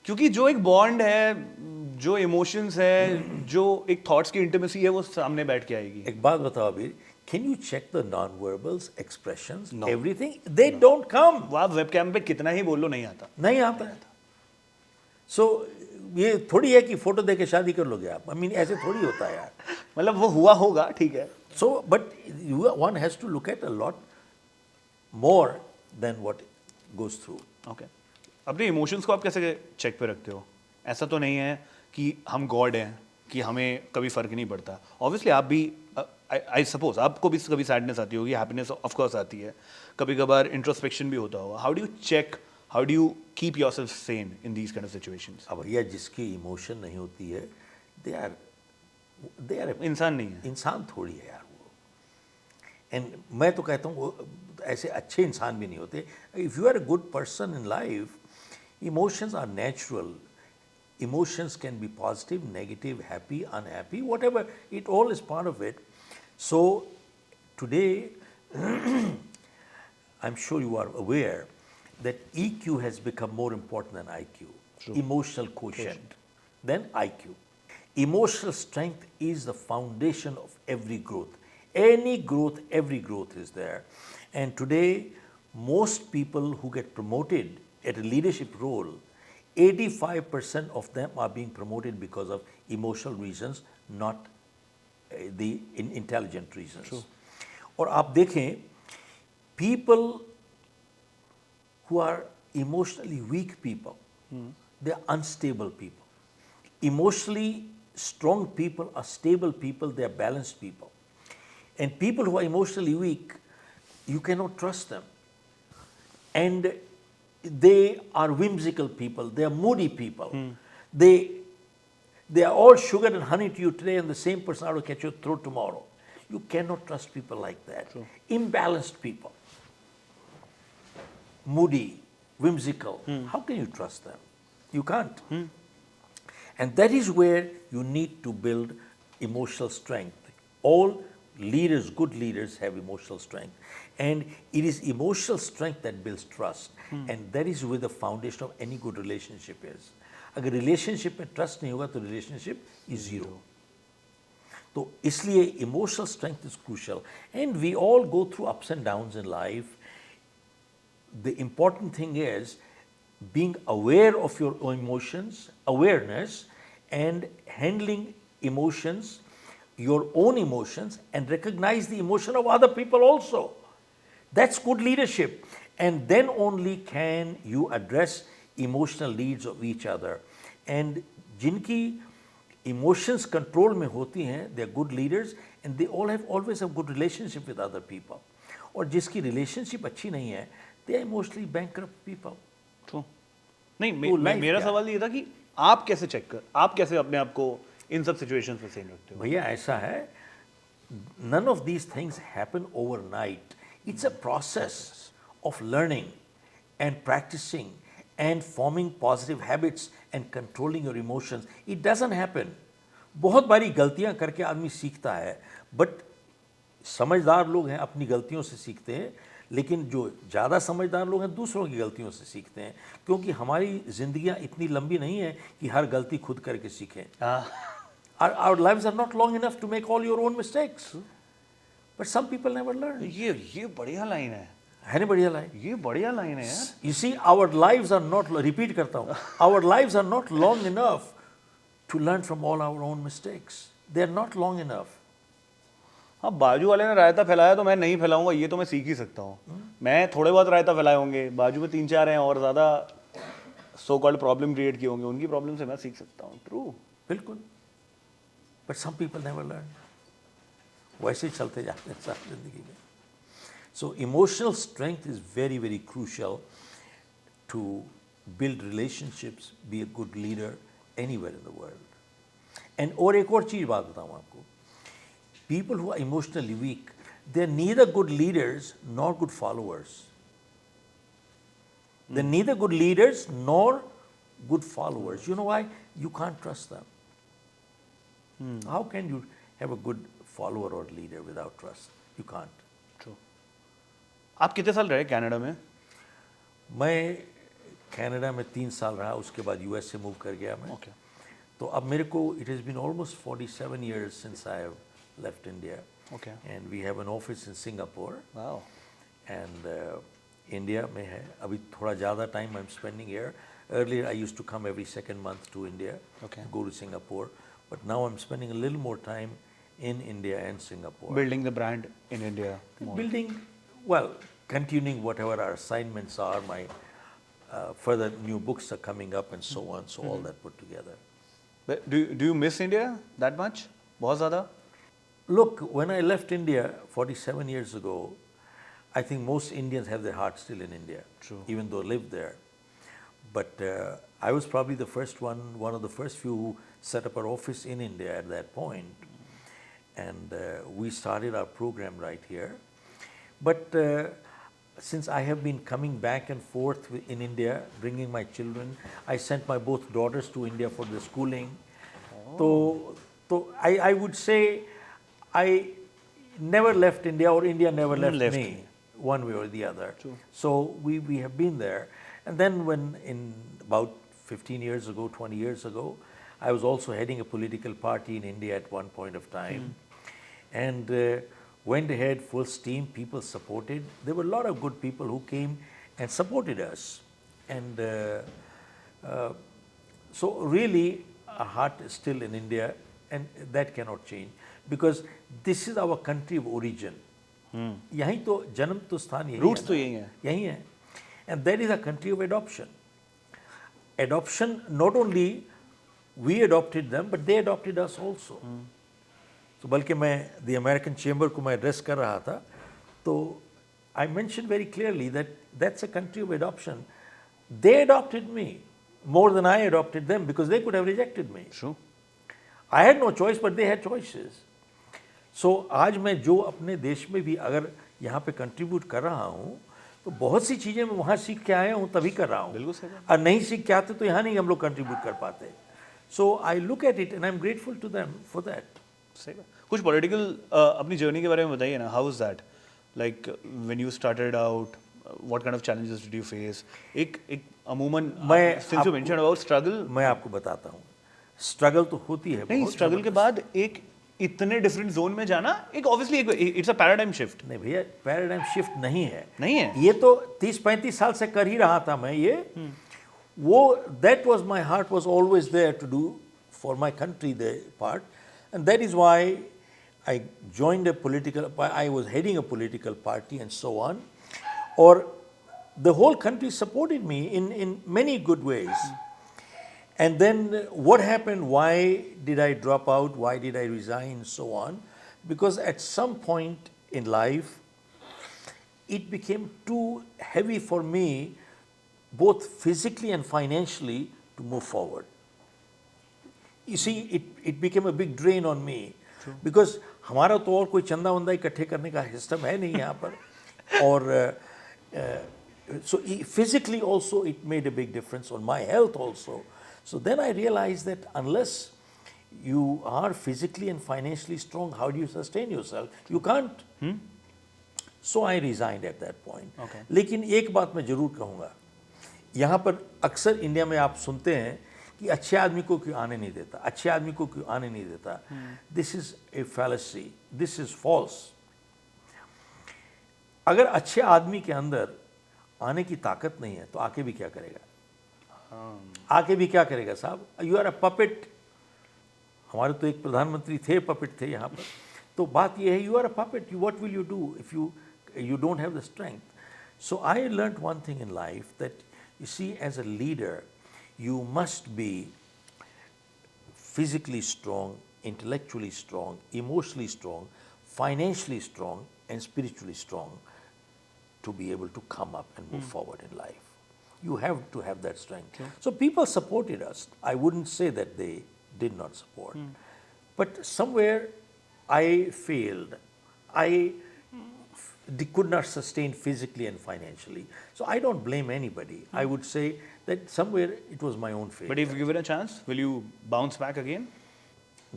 क्योंकि जो एक बॉन्ड है, जो इमोशंस है, जो एक थॉट्स की इंटीमेसी है, वो सामने बैठ के आएगी। एक बात बताओ अभी, can you check the non-verbals, expressions, No. everything? They don't come. वो आप वेबकैम पे कितना ही बोलो नहीं आता। नहीं आता है। So ये थोड़ी है कि फोटो देके शादी कर लोगे आप। I mean ऐसे थोड़ी होता है यार। मतलब वो हुआ होगा, ठीक है। So but one has to look at a lot more than what goes through. Okay. अपने इमोशंस को आप कैसे चेक पे रखते हो? ऐसा तो नहीं है कि हम गॉड हैं कि हमें कभी फर्क नहीं पड़ता। ऑब्वियसली आप भी, आई सपोज आपको भी कभी सैडनेस आती होगी, हैप्पीनेस ऑफ कोर्स आती है, कभी कभार इंट्रोस्पेक्शन भी होता होगा। How do you check, how do you keep yourself sane in these kind of situations? अब भैया जिसकी इमोशन नहीं होती है, दे आर इंसान नहीं है। इंसान थोड़ी है यार वो। एंड मैं तो कहता हूँ वो ऐसे अच्छे इंसान भी नहीं होते। If you are a good person in life, emotions are natural. Emotions can be positive, negative, happy, unhappy, whatever. It all is part of it. So today, I'm sure you are aware that EQ has become more important than IQ. True. Emotional quotient than IQ. Emotional strength is the foundation of every growth. Any growth, every growth is there. And today, most people who get promoted at a leadership role, 85% of them are being promoted because of emotional reasons, not the intelligent reasons. True. और आप देखें, people who are emotionally weak people, they are unstable people. Emotionally strong people are stable people, they are balanced people. And people who are emotionally weak, you cannot trust them. And they are whimsical people, they are moody people. They are all sugar and honey to you today and the same personality will catch your throat tomorrow. You cannot trust people like that. True. Imbalanced people, moody, whimsical, how can you trust them? You can't. And that is where you need to build emotional strength. All leaders, good leaders have emotional strength. And it is emotional strength that builds trust. And that is where the foundation of any good relationship is. अगर relationship में trust नहीं होगा तो relationship is zero. तो इसलिए emotional strength is crucial. And we all go through ups and downs in life. The important thing is being aware of your own emotions, awareness, and handling emotions, your own emotions, and recognize the emotion of other people also. That's good leadership. And then only can you address emotional needs of each other. And जिनकी emotions control में होती हैं, they are good leaders and they all have always have good relationship with other people. और जिसकी relationship अच्छी नहीं है, they are emotionally bankrupt people. True. नहीं, तो life मेरा क्या सवाल ये था कि आप कैसे चेक कर, आप कैसे अपने आप को इन सब सिचुएशंस में सेन रखते हो? भैया ऐसा है, none of these things happen overnight. It's a process of learning and practicing and forming positive habits and controlling your emotions. It doesn't happen बहुत बारी गलतियां करके आदमी सीखता है, बट समझदार लोग हैं अपनी गलतियों से सीखते हैं, लेकिन जो ज़्यादा समझदार लोग हैं दूसरों की गलतियों से सीखते हैं, क्योंकि हमारी ज़िंदगियां इतनी लंबी नहीं है कि हर गलती खुद करके सीखें. Our lives are not long enough to make all your own mistakes. But some people never learn. ये बढ़िया लाइन है ना बढ़िया लाइन? ये बढ़िया लाइन है यार. You see, our lives are not, repeat करता हूँ, our lives are not long enough to learn from all our own mistakes. They are not long enough. हाँ, बाजू वाले ने रायता फैलाया तो मैं नहीं फैलाऊंगा, ये तो मैं सीख ही सकता हूँ. मैं थोड़े बहुत रायता फैलाए होंगे, बाजू में 3-4 हैं और ज़्यादा सो कॉल्ड प्रॉब्लम क्रिएट किए होंगे, उनकी प्रॉब्लम से मैं सीख सकता हूँ. ट्रू, बिल्कुल. But some people never learn. वैसे ही चलते जाते हैं सारी ज़िंदगी में. So emotional strength is very, very crucial to build relationships, be a good leader anywhere in the world. And और एक और चीज़ बात बताऊँ आपको. People who are emotionally weak, they are neither good leaders nor good followers. They're neither good leaders nor good followers. You know why? You can't trust them. How can you have a good follower or leader without trust? You can't. True. आप कितने साल रहे कनाडा में? मैं कनाडा में 3 साल रहा, उसके बाद यूएस से मूव कर गया मैं. Okay. तो अब मेरे को it has been almost 47 years since I have left India. Okay. And we have an office in Singapore. Wow. And India में है. अभी थोड़ा ज़्यादा time I'm spending here. Earlier I used to come every second month to India. Okay. Go to Singapore. But now I'm spending a little more time in India and Singapore. Building the brand in India more. Building, well, continuing whatever our assignments are. My further new books are coming up and so on. So all that put together. But do you miss India that much? बहुत ज़्यादा? Look, when I left India 47 years ago, I think most Indians have their heart still in India. True. Even though lived there. But I was probably the first one of the first few who set up our office in India at that point. And we started our program right here. But since I have been coming back and forth in India, bringing my children, I sent my both daughters to India for the schooling. So I would say I never left India or India never left me, one way or the other. True. So we have been there. And then when in about 15 years ago, 20 years ago, I was also heading a political party in India at one point of time. And went ahead full steam, people supported. There were a lot of good people who came and supported us. And so really our heart is still in India and that cannot change because this is our country of origin. यहीं तो जन्म तो स्थान यही Roots है तो यही हैं. यही है. And that is a country of adoption. Adoption, not only we adopted them, but they adopted us also. So बल्कि मैं the American Chamber को मैं address कर रहा था, तो I mentioned very clearly that that's a country of adoption. They adopted me more than I adopted them because they could have rejected me. True. I had no choice, but they had choices. So आज मैं जो अपने देश में भी अगर यहाँ पे contribute कर रहा हूँ, तो बहुत सी चीज़ें मैं वहाँ सीख के आया हूँ तभी कर रहा हूँ. बिल्कुल सही. और नहीं सीख के आते तो यहाँ नहीं हम लोग contribute कर पाते. So I look at it and I'm grateful to them for that. सही बात. कुछ पॉलिटिकल अपनी जर्नी के बारे में बताइए ना. How was that? Like when you started out, what kind of challenges did you face? एक अमूमन since you mentioned about struggle, मैं आपको बताता हूँ. स्ट्रगल तो होती है. नहीं, स्ट्रगल के बाद एक इतने डिफरेंट जोन में जाना एक obviously it's a paradigm shift. नहीं भैया, पैराडाइम शिफ्ट नहीं है. नहीं है. ये तो 30-35 साल से कर ही रहा था मैं ये. वो that was my heart was always there to do for my country the part, and that is why I joined a political, I was heading a political party and so on, or the whole country supported me in many good ways. And then what happened, why did I drop out, why did I resign and so on? Because at some point in life, it became too heavy for me, both physically and financially, to move forward. You see, it became a big drain on me. True. Because हमारा तो और कोई चंदा वंदा इकट्ठे करने का सिस्टम है नहीं यहाँ पर. और so physically also it made a big difference on my health also. So then I realized that unless You are physically and financially strong. How do you sustain yourself? You can't. So I resigned at that point. Okay. लेकिन एक बात मैं जरूर कहूँगा, यहाँ पर अक्सर इंडिया में आप सुनते हैं कि अच्छे आदमी को क्यों आने नहीं देता, अच्छे आदमी को क्यों आने नहीं देता. This is a fallacy, this is false. अगर अच्छे आदमी के अंदर आने की ताकत नहीं है तो आके भी क्या करेगा? आके भी क्या करेगा साहब? You are a puppet. हमारे तो एक प्रधानमंत्री थे, पपेट थे यहाँ पर. तो बात ये है, you are a puppet. What will you do if you don't have the strength? So I learned one thing in life, that you see, as a leader you must be physically strong, intellectually strong, emotionally strong, financially strong, and spiritually strong to be able to come up and move forward in life. You have to have that strength. So people supported us. I wouldn't say that they did not support. But somewhere I failed. They could not sustain physically and financially. So I don't blame anybody. I would say that somewhere it was my own failure. But if given a chance, will you bounce back again?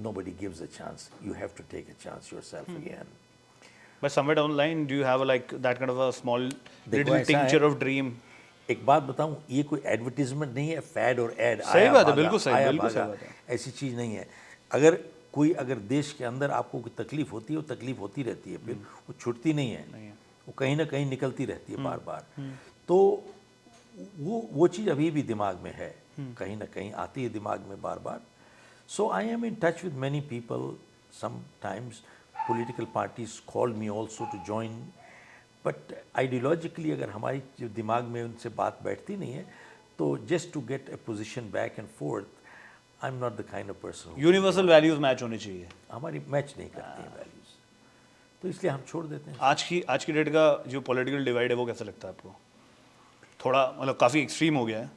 Nobody gives a chance. You have to take a chance yourself again. But somewhere down the line, do you have like that kind of a small देखो little ऐसा है, tincture of dream? एक बात बताऊं, ये कोई एडवर्टीजमेंट नहीं है, फैड और एड. सही बात है, बिल्कुल सही, बिल्कुल सही बात है. ऐसी चीज़ नहीं है. अगर देश के अंदर आपको कोई तकलीफ होती है, वो तकलीफ होती रहती है, फिर वो छूटती नहीं है. वो कहीं ना कहीं निकलती रहती है बार बार. तो वो चीज़ अभी भी दिमाग में है, कहीं ना कहीं आती है दिमाग में बार बार. So I am in touch with many people. Sometimes political parties called me also to join. But ideologically अगर हमारी जो दिमाग में उनसे बात बैठती नहीं है, तो just to get a position back and forth, I am not the kind of person. Universal values match होनी चाहिए. हमारी मैच नहीं करती हैं वैल्यूज, तो इसलिए हम छोड़ देते हैं. आज की डेट का जो पॉलिटिकल डिवाइड है वो कैसा लगता है आपको? थोड़ा मतलब काफ़ी एक्सट्रीम हो गया है.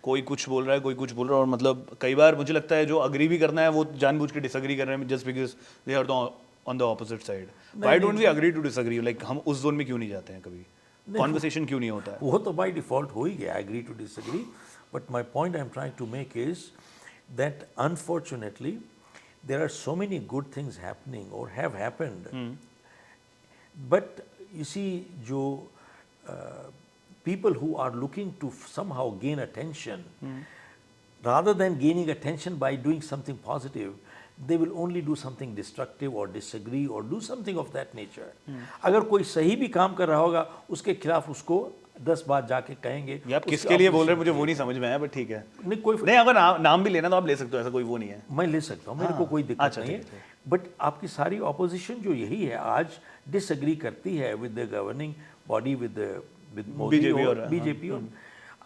कोई कुछ बोल रहा है, कोई कुछ बोल रहा है, और मतलब कई बार मुझे लगता है जो अग्री भी करना है वो जानबूझ के डिसएग्री कर रहे हैं, just because they are on the opposite side. Why don't we agree to disagree? Like हम उस जोन में क्यों नहीं जाते हैं कभी? कॉन्वर्सेशन क्यों नहीं होता है? वो तो बाय डिफॉल्ट हो ही गया, agree to disagree. But my point I am trying to make is that unfortunately there are so many good things happening or have happened. But you see, jo people who are looking to somehow gain attention, rather than gaining attention by doing something positive, they will only do something destructive or disagree or do something of that nature. अगर कोई सही भी काम कर रहा होगा, उसके खिलाफ उसको 10 बार जाके कहेंगे. ये आप किसके लिए बोल रहे हैं मुझे वो नहीं समझ में आया, बट ठीक है. नहीं, अगर नाम भी लेना तो आप ले सकते हो, ऐसा कोई वो नहीं है. मैं ले सकता हूँ, मेरे को कोई दिक्कत नहीं है. बट आपकी सारी ऑपोजिशन जो यही है, आज डिसएग्री करती है with the governing body, with Modi और बीजेपी. और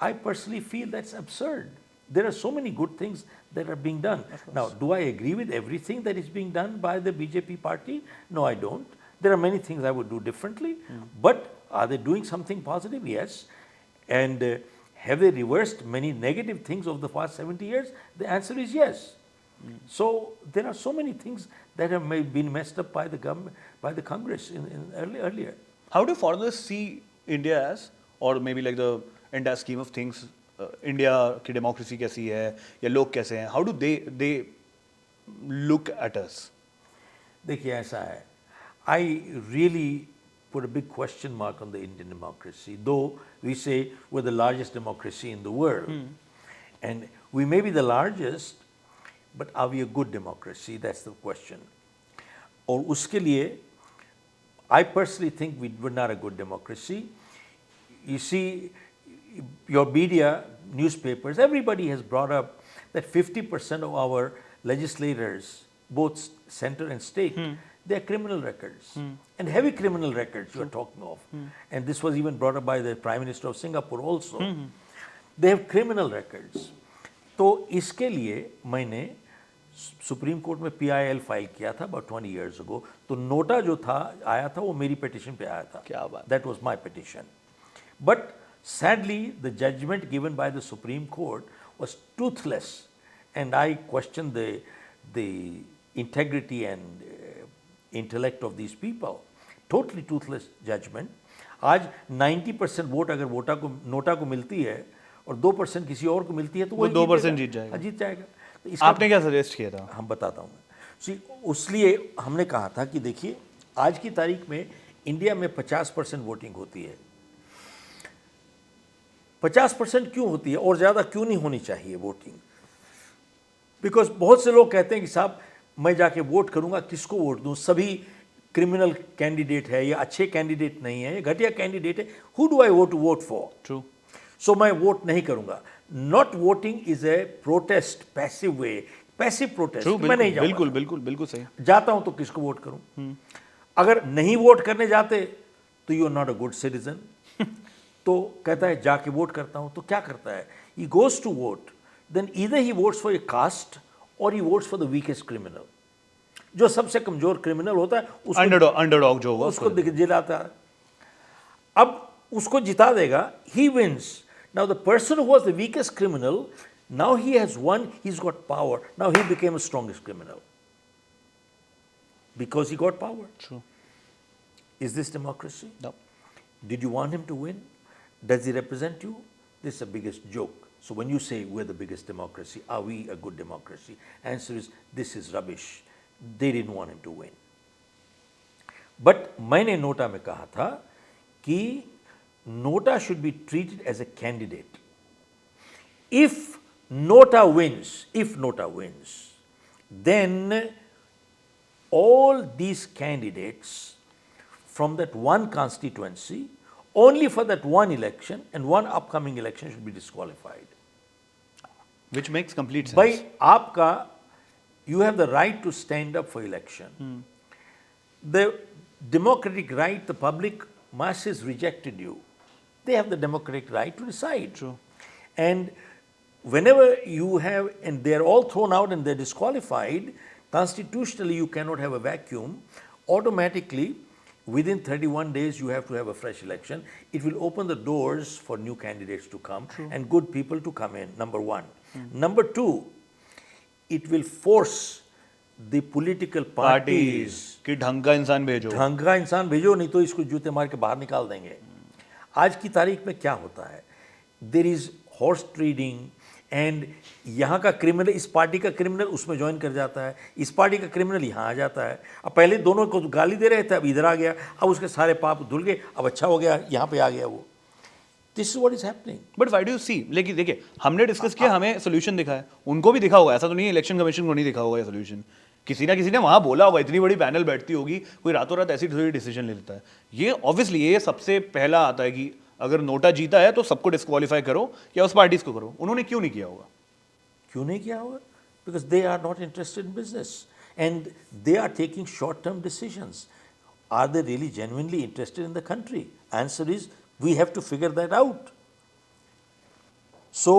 I personally feel that's absurd. There are so many good things that are being done. Now, do I agree with everything that is being done by the BJP party? No, I don't. There are many things I would do differently. But are they doing something positive? Yes. And have they reversed many negative things of the past 70 years? The answer is yes. So there are so many things that have been messed up by the government, by the Congress in earlier. How do foreigners see India as, or maybe like the entire scheme of things? India की डेमोक्रेसी कैसी है या लोग कैसे हैं? How do they look at us? देखिए ऐसा है, I really put a big question mark on the Indian democracy, though we say we're the largest democracy in the world. And we may be the largest, but are we a good democracy? That's the question. और उसके लिए I personally think we're not a good democracy. You see, your media, newspapers, everybody has brought up that 50% of our legislators, both center and state, they are criminal records, and heavy criminal records you are talking of. And this was even brought up by the Prime Minister of Singapore also. They have criminal records. तो इसके लिए मैंने सुप्रीम कोर्ट में PIL फाइल किया था about 20 years ago. तो नोटा जो था आया था वो मेरी पिटिशन पे आया था. क्या बात? That was my petition. But sadly, the judgment given by the Supreme Court was toothless, and I questioned the integrity and intellect of these people. Totally toothless judgment. आज 90% वोट अगर नोटा को मिलती है और 2% किसी और को मिलती है तो वो 2% जीत जाएगा. जीत जाएगा. तो इसका आपने क्या सजेस्ट किया था? हम बताता हूँ। इसलिए हमने कहा था कि देखिए आज की तारीख में इंडिया में 50% वोटिंग होती है। 50% क्यों होती है और ज़्यादा क्यों नहीं होनी चाहिए वोटिंग? बिकॉज बहुत से लोग कहते हैं कि साहब मैं जाके वोट करूंगा, किसको वोट दूं? सभी क्रिमिनल कैंडिडेट है या अच्छे कैंडिडेट नहीं है, या घटिया कैंडिडेट है। Who do I vote for? True. So मैं वोट नहीं करूंगा। Not voting is a protest, passive way, passive protest. True, मैं नहीं जाऊंगा। बिल्कुल बिल्कुल बिल्कुल सही। जाता हूं तो किसको वोट करूं? अगर नहीं वोट करने जाते तो you are not a good citizen. तो कहता है जाके वोट करता हूं, तो क्या करता है? He goes to vote, then either he votes for a caste और he votes for the weakest criminal. जो सबसे कमजोर क्रिमिनल होता है उसको अंडरडॉग जो होगा उसको जिलाता है। अब उसको जिता देगा, he wins. Now the person who was the weakest criminal, now he has won, he's got power, now he became the strongest criminal because he got power. True. Is this democracy? No. Did you want him to win? Does he represent you? This is the biggest joke. So when you say we're the biggest democracy, are we a good democracy? Answer is this is rubbish. They didn't want him to win. But मैंने नोटा में कहा था कि NOTA should be treated as a candidate. If Nota wins, then all these candidates from that one constituency, only for that one election and one upcoming election, should be disqualified. Which makes complete sense. By आपका, you have the right to stand up for election. The democratic right, the public masses rejected you. They have the democratic right to decide. True. And whenever you have, and they're all thrown out and they're disqualified, constitutionally you cannot have a vacuum. Automatically, within 31 days, you have to have a fresh election. It will open the doors for new candidates to come. True. And good people to come in, number one. Number two, it will force the political parties कि ढंग का इंसान भेजो, नहीं तो इसको जूते मार के बाहर निकाल देंगे। आज की तारीख में क्या होता है? There is horse trading, and यहाँ का क्रिमिनल इस पार्टी का क्रिमिनल उसमें ज्वाइन कर जाता है, इस पार्टी का क्रिमिनल यहाँ आ जाता है। अब पहले दोनों को गाली दे रहे थे, अब इधर आ गया, अब उसके सारे पाप धुल गए, अब अच्छा हो गया, यहाँ पे आ गया वो। This is what is happening. But why do you see, लेकिन देखिए हमने डिस्कस किया, हमें सोल्यूशन दिखा है, उनको भी दिखा होगा, ऐसा तो नहीं है इलेक्शन कमीशन को नहीं दिखा होगा ये सोल्यूशन। किसी ना किसी ने वहां बोला होगा, इतनी बड़ी पैनल बैठती होगी, कोई रातों रात ऐसी थोड़ी डिसीजन ले लेता है। ये ऑब्वियसली ये सबसे पहला आता है कि अगर नोटा जीता है तो सबको डिस्क्वालीफाई करो या उस पार्टीज को करो। उन्होंने क्यों नहीं किया होगा? क्यों नहीं किया होगा? Because they are not interested in business and they are taking short term decisions. Are they really genuinely interested in the country? Answer is we have to figure that out. So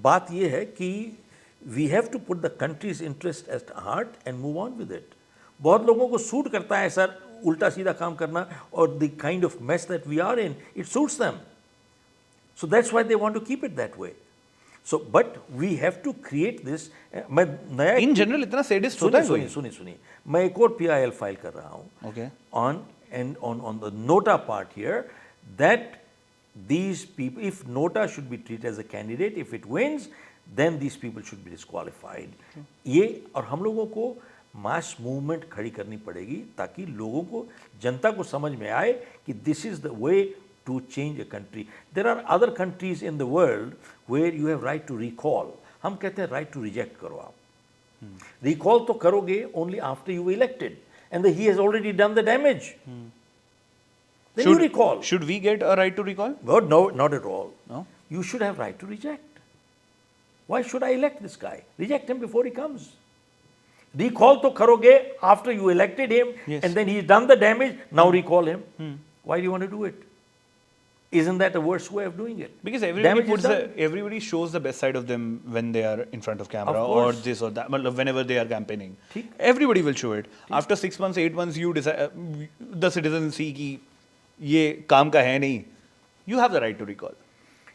बात यह है कि we have to put the country's interest at heart and move on with it. बहुत लोगों को सूट करता है सर उल्टा सीधा काम करना, और the kind of mess that we are in, it suits them, so that's why they want to keep it that way. So but we have to create this. मैं नया इन जनरल इतना सैडिस्ट होता है कोई? सुनिए, मैं एक और PIL फाइल कर रहा हूँ okay on the nota part here, that these people, if nota should be treated as a candidate, if it wins, then these people should be disqualified. ये और हम लोगों को मास मूवमेंट खड़ी करनी पड़ेगी ताकि लोगों को, जनता को समझ में आए कि this is the way to change a country. There are other countries in the world where you have right to recall. हम कहते हैं राइट टू रिजेक्ट करो। आप रिकॉल तो करोगे only after you elected and he has already done the damage. Then you recall. Should we get a right to recall? No, not at all. No? You should have right to reject. Why should I elect this guy? Reject him before he comes. Recall to karoge after you elected him, Yes. and then he's done the damage, now recall him. Why do you want to do it? Isn't that a worse way of doing it? Because everybody Damage is done. everybody shows the best side of them when they are in front of camera Of or course. this or that. Matlab, whenever they are campaigning, ठीक. everybody will show it. After 6 months, 8 months, you decide, the citizens see कि ये काम का है नहीं. You have the right to recall.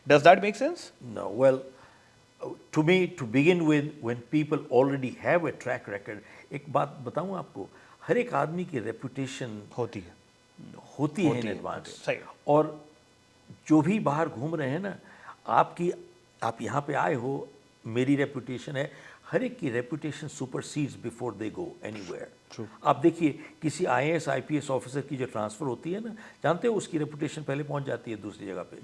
Does that make sense? No. Well, to me, to begin with, when people already have a track record, एक बात बताऊं आपको, हर एक आदमी की रेपुटेशन होती है इन है, एडवांस। सही। और जो भी बाहर घूम रहे हैं ना, आप यहाँ पे आए हो, मेरी रेपुटेशन है, हर एक की reputation supersedes before they go anywhere. True. आप देखिए किसी आईएएस आईपीएस ऑफिसर की जो ट्रांसफ़र होती है ना, जानते हो उसकी रेपुटेशन पहले पहुंच जाती है दूसरी जगह पे।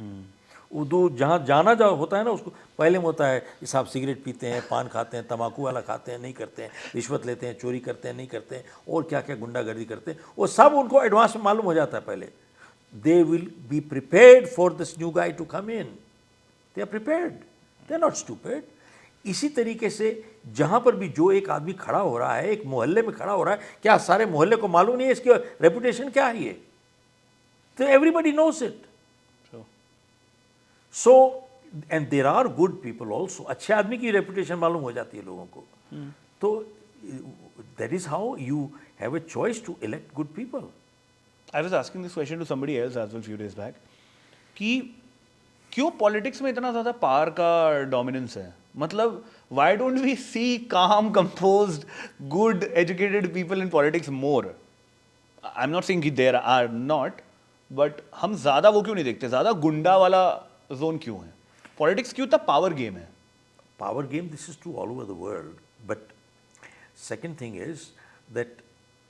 वो दो जहाँ जाना जा होता है ना, उसको पहले में होता है कि साहब सिगरेट पीते हैं, पान खाते हैं, तंबाकू वाला खाते हैं, नहीं करते हैं, रिश्वत लेते हैं, चोरी करते हैं, नहीं करते हैं, और क्या क्या गुंडागर्दी करते हैं, वो सब उनको एडवांस में मालूम हो जाता है पहले। They will be prepared for this new guy to come in, they are prepared, they are not stupid. इसी तरीके से जहाँ पर भी जो एक आदमी खड़ा हो रहा है, एक मोहल्ले में खड़ा हो रहा है, क्या सारे मोहल्ले को मालूम नहीं है इसकी रेपुटेशन क्या है? ये तो everybody knows it. So and there are good people also, अच्छे आदमी की रेपुटेशन मालूम हो जाती है लोगों को। तो that is how you have a choice to elect good people. I was asking this question to somebody else as well few days back कि क्यों पॉलिटिक्स में इतना ज़्यादा पावर का डोमिनेंस है? मतलब व्हाई डोंट वी सी काम composed good educated people in politics more? I am not saying कि देयर आर नॉट, बट हम ज़्यादा वो क्यों नहीं देखते? ज़्यादा गुंडा वाला जोन क्यों है? पॉलिटिक्स क्यों इतना पावर गेम है? Power game, this is true all over the world. But second thing is that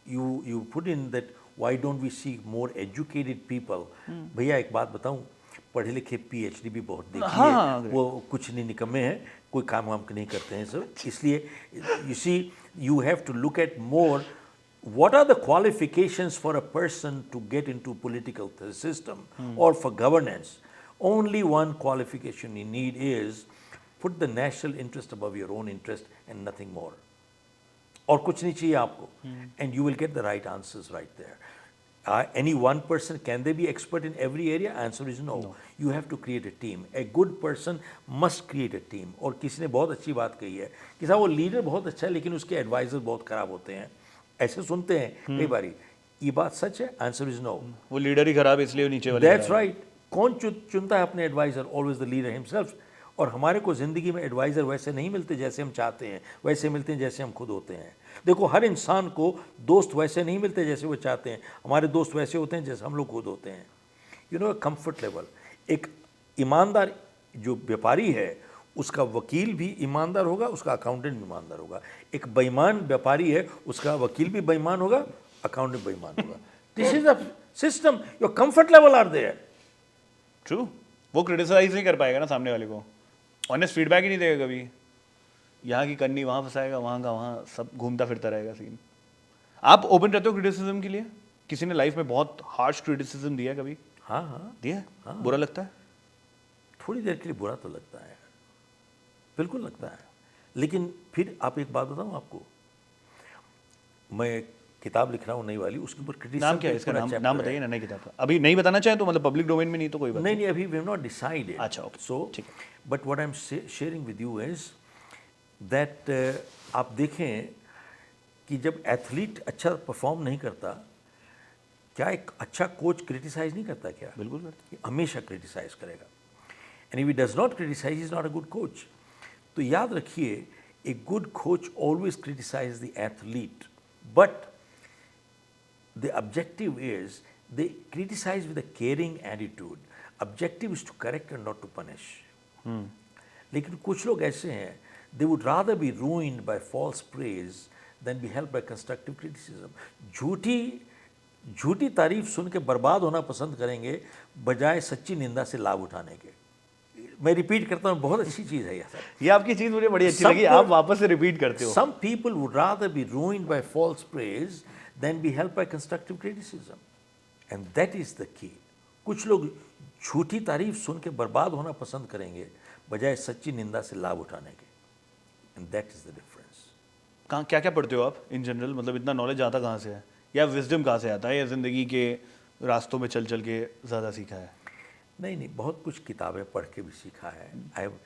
you put in that why don't we see more educated people? भैया एक बात बताऊं, पढ़े लिखे पीएचडी भी बहुत देखी हाँ, है, वो कुछ नहीं निकम्मे हैं, कोई काम वाम नहीं करते हैं सब। इसलिए you see you have to look at more what are the qualifications for a person to get into political system or for governance. Only one qualification you need is put the national interest above your own interest and nothing more. और कुछ नहीं चाहिए आपको, and you will get the right answers right there. Any one person, can they be expert in every area? Answer is no. You have to create a team. A good person must create a team. और किसी ने बहुत अच्छी बात कही है कि साहब वो लीडर बहुत अच्छा है लेकिन उसके एडवाइजर बहुत खराब होते हैं, ऐसे सुनते हैं कई बारी। ये बात सच है? Answer is no. वो लीडर ही खराब है इसलिए नीचे वाले दैट्स राइट। कौन चुनता है अपने advisor? Always the leader himself. और हमारे को ज़िंदगी में एडवाइज़र वैसे नहीं मिलते जैसे हम चाहते हैं, वैसे मिलते हैं जैसे हम खुद होते हैं। देखो हर इंसान को दोस्त वैसे नहीं मिलते जैसे वो चाहते हैं, हमारे दोस्त वैसे होते हैं जैसे हम लोग खुद होते हैं। You know comfort level. एक ईमानदार जो व्यापारी है उसका वकील भी ईमानदार होगा, उसका अकाउंटेंट भी ईमानदार होगा। एक बेईमान व्यापारी है उसका वकील भी बेईमान होगा, अकाउंटेंट बेईमान होगा। This is a system, your comfort level are there. True. वो क्रिटिसाइज नहीं कर पाएगा ना सामने वाले को, ऑनेस्ट फीडबैक ही नहीं देगा कभी। यहाँ की करनी वहाँ फंसाएगा, वहाँ का वहाँ, सब घूमता फिरता रहेगा सीन। आप ओपन रहते हो क्रिटिसिज्म के लिए? किसी ने लाइफ में बहुत हार्श क्रिटिसिज्म दिया कभी? हाँ हाँ दिया? हाँ। बुरा लगता है? थोड़ी देर के लिए बुरा तो लगता है, बिल्कुल लगता है। लेकिन फिर आप एक बात बताऊँ आपको, मैं किताब लिख रहा हूँ नई वाली, उसके ऊपर क्रिटिसिज्म। नाम क्या है इसका? नाम बताइए ना। नई किताब का अभी नहीं बताना चाहें तो, मतलब पब्लिक डोमेन में नहीं तो कोई बात नहीं, अभी वी हैव नॉट डिसाइडेड। अच्छा, ओके, सो ठीक है। But what I am sharing with you is that आप देखें कि जब एथलीट अच्छा परफॉर्म नहीं करता, क्या एक अच्छा कोच क्रिटिसाइज नहीं करता? क्या बिल्कुल करता, हमेशा क्रिटिसाइज करेगा। And if he does not criticise, is not a good coach. तो याद रखिए, a good coach always criticise the athlete, but the objective is they criticize with a caring attitude. Objective is to correct and not to punish. लेकिन कुछ लोग ऐसे हैं, they would rather be ruined by false praise than be helped by constructive criticism. झूठी तारीफ सुन के बर्बाद होना पसंद करेंगे बजाय सच्ची निंदा से लाभ उठाने के। मैं रिपीट करता हूँ, बहुत अच्छी चीज़ है ये आपकी चीज़ मुझे बड़ी अच्छी लगी, आप वापस से रिपीट करते हो। Some people would rather be ruined by false praise than be helped by constructive criticism, and that is the key. कुछ लोग झूठी तारीफ सुन के बर्बाद होना पसंद करेंगे बजाय सच्ची निंदा से लाभ उठाने के, and that is the difference. कहाँ क्या क्या पढ़ते हो आप इन जनरल? मतलब इतना नॉलेज आता कहाँ से है, या विजडम कहाँ से आता है, या ज़िंदगी के रास्तों में चल चल के ज़्यादा सीखा है? नहीं, बहुत कुछ किताबें पढ़ के भी सीखा है। I have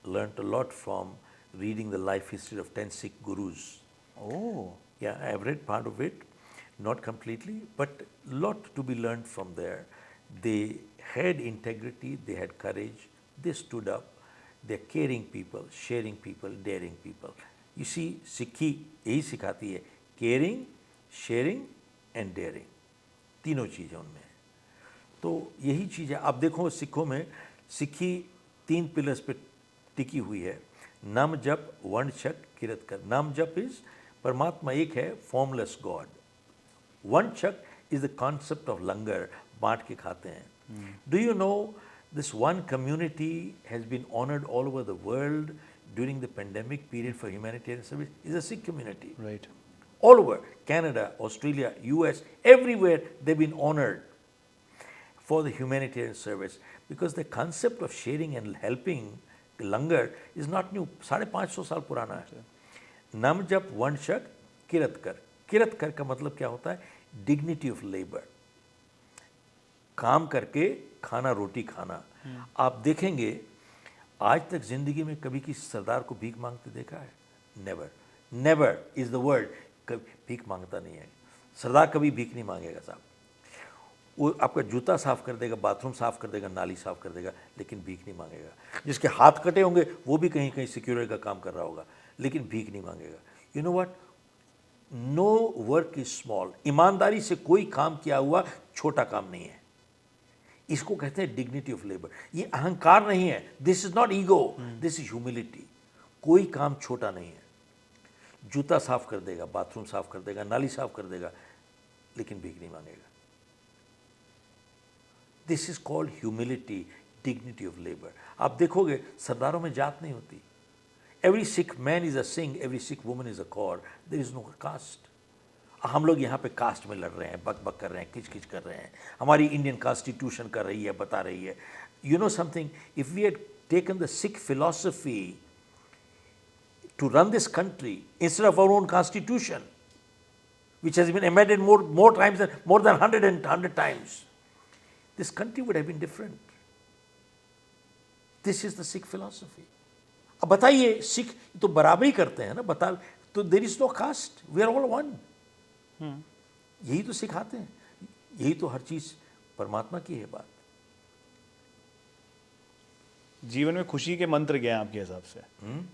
learned a lot from reading the life history of 10 Sikh gurus. Oh. Yeah, I have read part of it, not completely, but lot to be learned from there. They had integrity, they had courage, they stood up, they're caring people, sharing people, daring people. You see, सिक्खी यही सिखाती है, caring, sharing and daring, तीनों चीज़ें उनमें। तो यही चीज़ है। आप देखो सिखों में सिक्खी 3 पिलर्स पे टिकी हुई है, नम जप वर्ण छक किरत कर। नाम जप इज परमात्मा एक है, फॉर्मलेस गॉड। वंशक is the concept of langar, बांट के खाते हैं। Do you know this one community has been honoured all over the world during the pandemic period for humanitarian service is a Sikh community. Right. All over Canada, Australia, US, everywhere they've been honored for the humanitarian service because the concept of sharing and helping langar is not new. 550 साल पुराना है। नाम जप वंशक किरत कर। किरत कर का मतलब क्या होता है? डिग्निटी ऑफ लेबर, काम करके खाना, रोटी खाना। आप देखेंगे आज तक जिंदगी में कभी किसी सरदार को भीख मांगते देखा है? Never, never is the word. कभी भीख मांगता नहीं है सरदार, कभी भीख नहीं मांगेगा साहब। वो आपका जूता साफ कर देगा, बाथरूम साफ कर देगा, नाली साफ कर देगा, लेकिन भीख नहीं मांगेगा। जिसके हाथ कटे होंगे वो भी कहीं कहीं सिक्योरिटी का काम कर रहा होगा, लेकिन भीख नहीं मांगेगा। You know what, no work is small. ईमानदारी से कोई काम किया हुआ छोटा काम नहीं है। इसको कहते हैं डिग्निटी ऑफ लेबर। ये अहंकार नहीं है, this is not ego, this is humility. कोई काम छोटा नहीं है। जूता साफ कर देगा, बाथरूम साफ कर देगा, नाली साफ कर देगा, लेकिन भीख नहीं मांगेगा। This is called humility, dignity of labour. आप देखोगे सरदारों में जात नहीं होती। Every Sikh man is a Singh, every Sikh woman is a Kaur, there is no caste. हम लोग यहाँ पे कास्ट में लड़ रहे हैं, बक बक कर रहे हैं, किच किच कर रहे हैं। हमारी इंडियन कॉन्स्टिट्यूशन कर रही है, बता रही है। You know something, if we had taken the Sikh philosophy to run this country instead of our own constitution, which has been amended more times than more than 100 times, this country would have been different. This is the Sikh philosophy. अब बताइए, सिख तो बराबरी करते हैं ना, बता तो there is no caste, we are all one. यही तो सिखाते हैं, यही तो हर चीज परमात्मा की है बात। जीवन में खुशी के मंत्र क्या हैं आपके हिसाब से?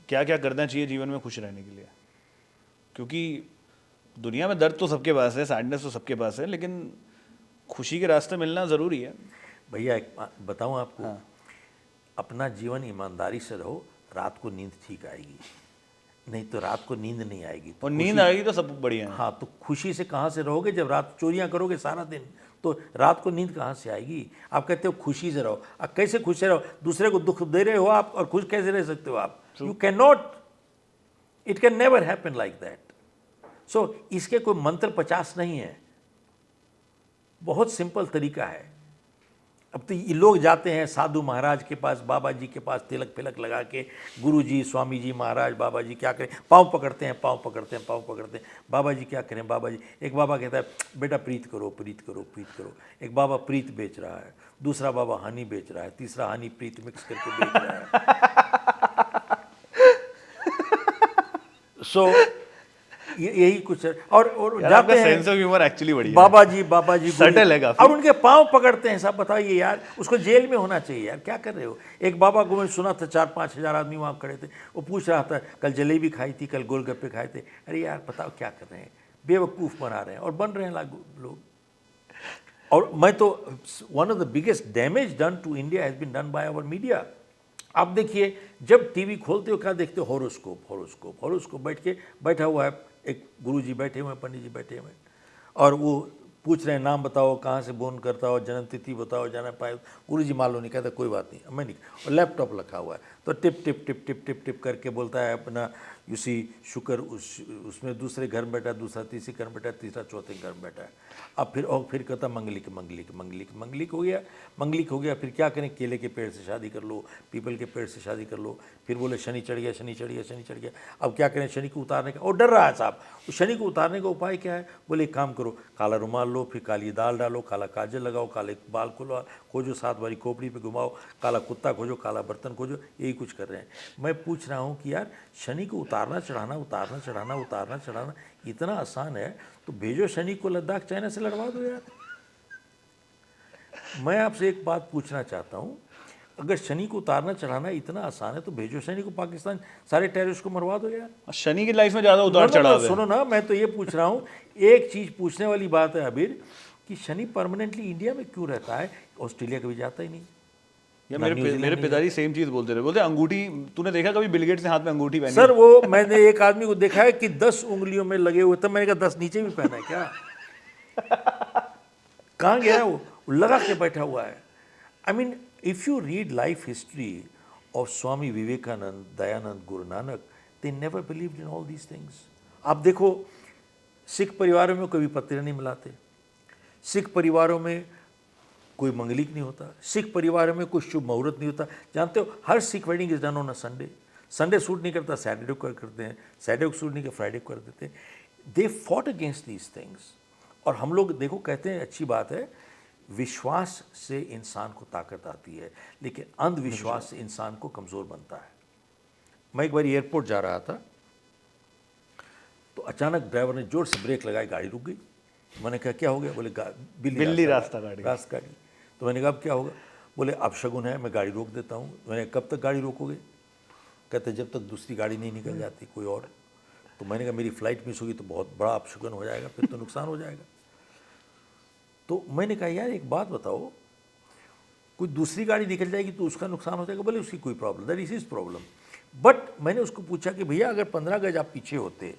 क्या क्या करना चाहिए जीवन में खुश रहने के लिए? क्योंकि दुनिया में दर्द तो सबके पास है, सैडनेस तो सबके पास है, लेकिन खुशी के रास्ते मिलना ज़रूरी है। भैया एक बताऊं आपको, हाँ। अपना जीवन ईमानदारी से रहो, रात को नींद ठीक आएगी, नहीं तो रात को नींद नहीं आएगी। और नींद आएगी तो सब बढ़िया है। हाँ, तो खुशी से कहाँ से रहोगे जब रात चोरियाँ करोगे सारा दिन, तो रात को नींद कहाँ से आएगी? आप कहते हो खुशी से रहो, अब कैसे खुश रहो? दूसरे को दुख दे रहे हो आप, और खुश कैसे रह सकते हो आप? You can not, it can never happen like that. So इसके कोई मंत्र 50 नहीं है, बहुत सिंपल तरीका है। अब तो ये लोग जाते हैं साधु महाराज के पास, बाबा जी के पास, तिलक फिलक लगा के, गुरु जी, स्वामी जी, महाराज, बाबा जी क्या करें, पाँव पकड़ते हैं, पाँव पकड़ते हैं, पाँव पकड़ते हैं। बाबा जी क्या करें? बाबा जी, एक बाबा कहता है बेटा प्रीत करो, प्रीत करो, प्रीत करो। एक बाबा प्रीत बेच रहा है, दूसरा बाबा हनी बेच रहा है, तीसरा हनी प्रीत मिक्स करके बेच रहा है। सो यही कुछ है। और जाते हैं, सेंस ऑफ ह्यूमर एक्चुअली बढ़िया है। बाबा जी सटल है काफी। और उनके पाँव पकड़ते हैं। सब बताइए यार, उसको जेल में होना चाहिए यार, क्या कर रहे हो? एक बाबा को मैं सुना था, 4-5 हज़ार आदमी वहाँ खड़े थे, वो पूछ रहा था कल जलेबी खाई थी, कल गोलगप्पे खाए थे। अरे यार बताओ क्या कर रहे हैं, बेवकूफ़ बना रहे हैं, और बन रहे हैं लोग। और मैं तो, one of the biggest damage done to India has been done by our media. आप देखिए, जब टीवी खोलते हो क्या देखते हो? Horoscope, horoscope, horoscope. बैठा हुआ है एक गुरुजी बैठे हुए हैं, पंडित जी बैठे हुए हैं, और वो पूछ रहे हैं नाम बताओ, कहाँ से बोन करता हो, जन्म तिथि बताओ, जाना पाए। गुरुजी मालूम नहीं, कहता कोई बात नहीं, मैं नहीं। और लैपटॉप रखा हुआ है, तो tip tip tip tip tip tip करके बोलता है अपना उसी शुक्र, उसमें दूसरे घर में बैठा, दूसरा तीसरे घर में बैठा, तीसरा चौथे घर में बैठा है। अब फिर कहता मंगलिक मंगलिक मंगलिक मंगलिक हो गया, मंगलिक हो गया। फिर क्या करें? केले के पेड़ से शादी कर लो, पीपल के पेड़ से शादी कर लो। फिर बोले शनि चढ़ गया, शनि चढ़ गया, शनि चढ़ गया। अब क्या करें शनि को उतारने का? और डर रहा है साहब। शनि को उतारने का उपाय क्या है? बोले एक काम करो, काला रुमाल लो, फिर काली दाल डालो, काला काजल लगाओ, काले बाल खोजो, 7 बारी खोपड़ी पे घुमाओ, काला कुत्ता खोजो, काला बर्तन खोजो, यही कुछ कर रहे हैं। मैं पूछ रहा हूँ कि यार शनि को उतारना चढ़ाना, उतारना चढ़ाना, उतारना चढ़ाना इतना आसान है, तो भेजो शनि को लद्दाख चाइना से लड़वा दो यार। मैं आपसे एक बात पूछना चाहता हूँ, अगर शनि को उतारना चढ़ाना इतना आसान है, तो भेजो शनि को पाकिस्तान, सारे टेररिस्ट को मरवा दो यार। शनि की लाइफ में ज़्यादा उतार चढ़ाव है। सुनो ना, मैं तो ये पूछ रहा हूँ, एक चीज़ पूछने वाली बात है आबिर, कि शनि परमानेंटली इंडिया में क्यों रहता है? ऑस्ट्रेलिया कभी जाता ही नहीं, या ना मेरे न्यूजीलैंड मेरे नहीं पिताजी सेम चीज बोलते रहे, बोलते अंगूठी, तूने देखा कभी बिल गेट्स ने हाथ में अंगूठी पहनी? सर वो मैंने एक आदमी को देखा है कि 10 उंगलियों में लगे हुए, तब मैंने कहा 10 नीचे भी पहना है क्या? कहाँ गया है वो लगा के बैठा हुआ है। I mean if you read life history of Swami Vivekananda, Dayananda, Guru Nanak, they never believed in all these things. आप देखो सिख परिवारों में कभी पत्र नहीं मिलाते, सिख परिवारों में कोई मंगलिक नहीं होता, सिख परिवारों में कोई शुभ मुहूर्त नहीं होता। जानते हो हर Sikh wedding is done on a Sunday. Sunday suit नहीं करता सैटरडे को करते हैं, सैटरडे को सूट नहीं कर फ्राइडे को कर देते हैं। They fought against these things. और हम लोग देखो कहते हैं अच्छी बात है, विश्वास से इंसान को ताकत आती है, लेकिन अंधविश्वास से इंसान को कमज़ोर बनता है। मैं एक बार एयरपोर्ट जा रहा था तो अचानक ड्राइवर ने जोर से ब्रेक लगाई, गाड़ी रुक गई। मैंने कहा क्या हो गया? बोले बिल्ली रास्ता काट गाड़ी। तो मैंने कहा अब क्या होगा? बोले अब शगुन है, मैं गाड़ी रोक देता हूँ। मैंने कब तक गाड़ी रोकोगे? कहते जब तक दूसरी गाड़ी नहीं निकल जाती कोई और। तो मैंने कहा मेरी फ़्लाइट मिस होगी तो बहुत बड़ा अपशगुन हो जाएगा, फिर तो नुकसान हो जाएगा। तो मैंने कहा यार एक बात बताओ, कोई दूसरी गाड़ी निकल जाएगी तो उसका नुकसान हो जाएगा। बोले उसकी कोई problem, that is his problem. But मैंने उसको पूछा कि भैया अगर 15 गज आप पीछे होते,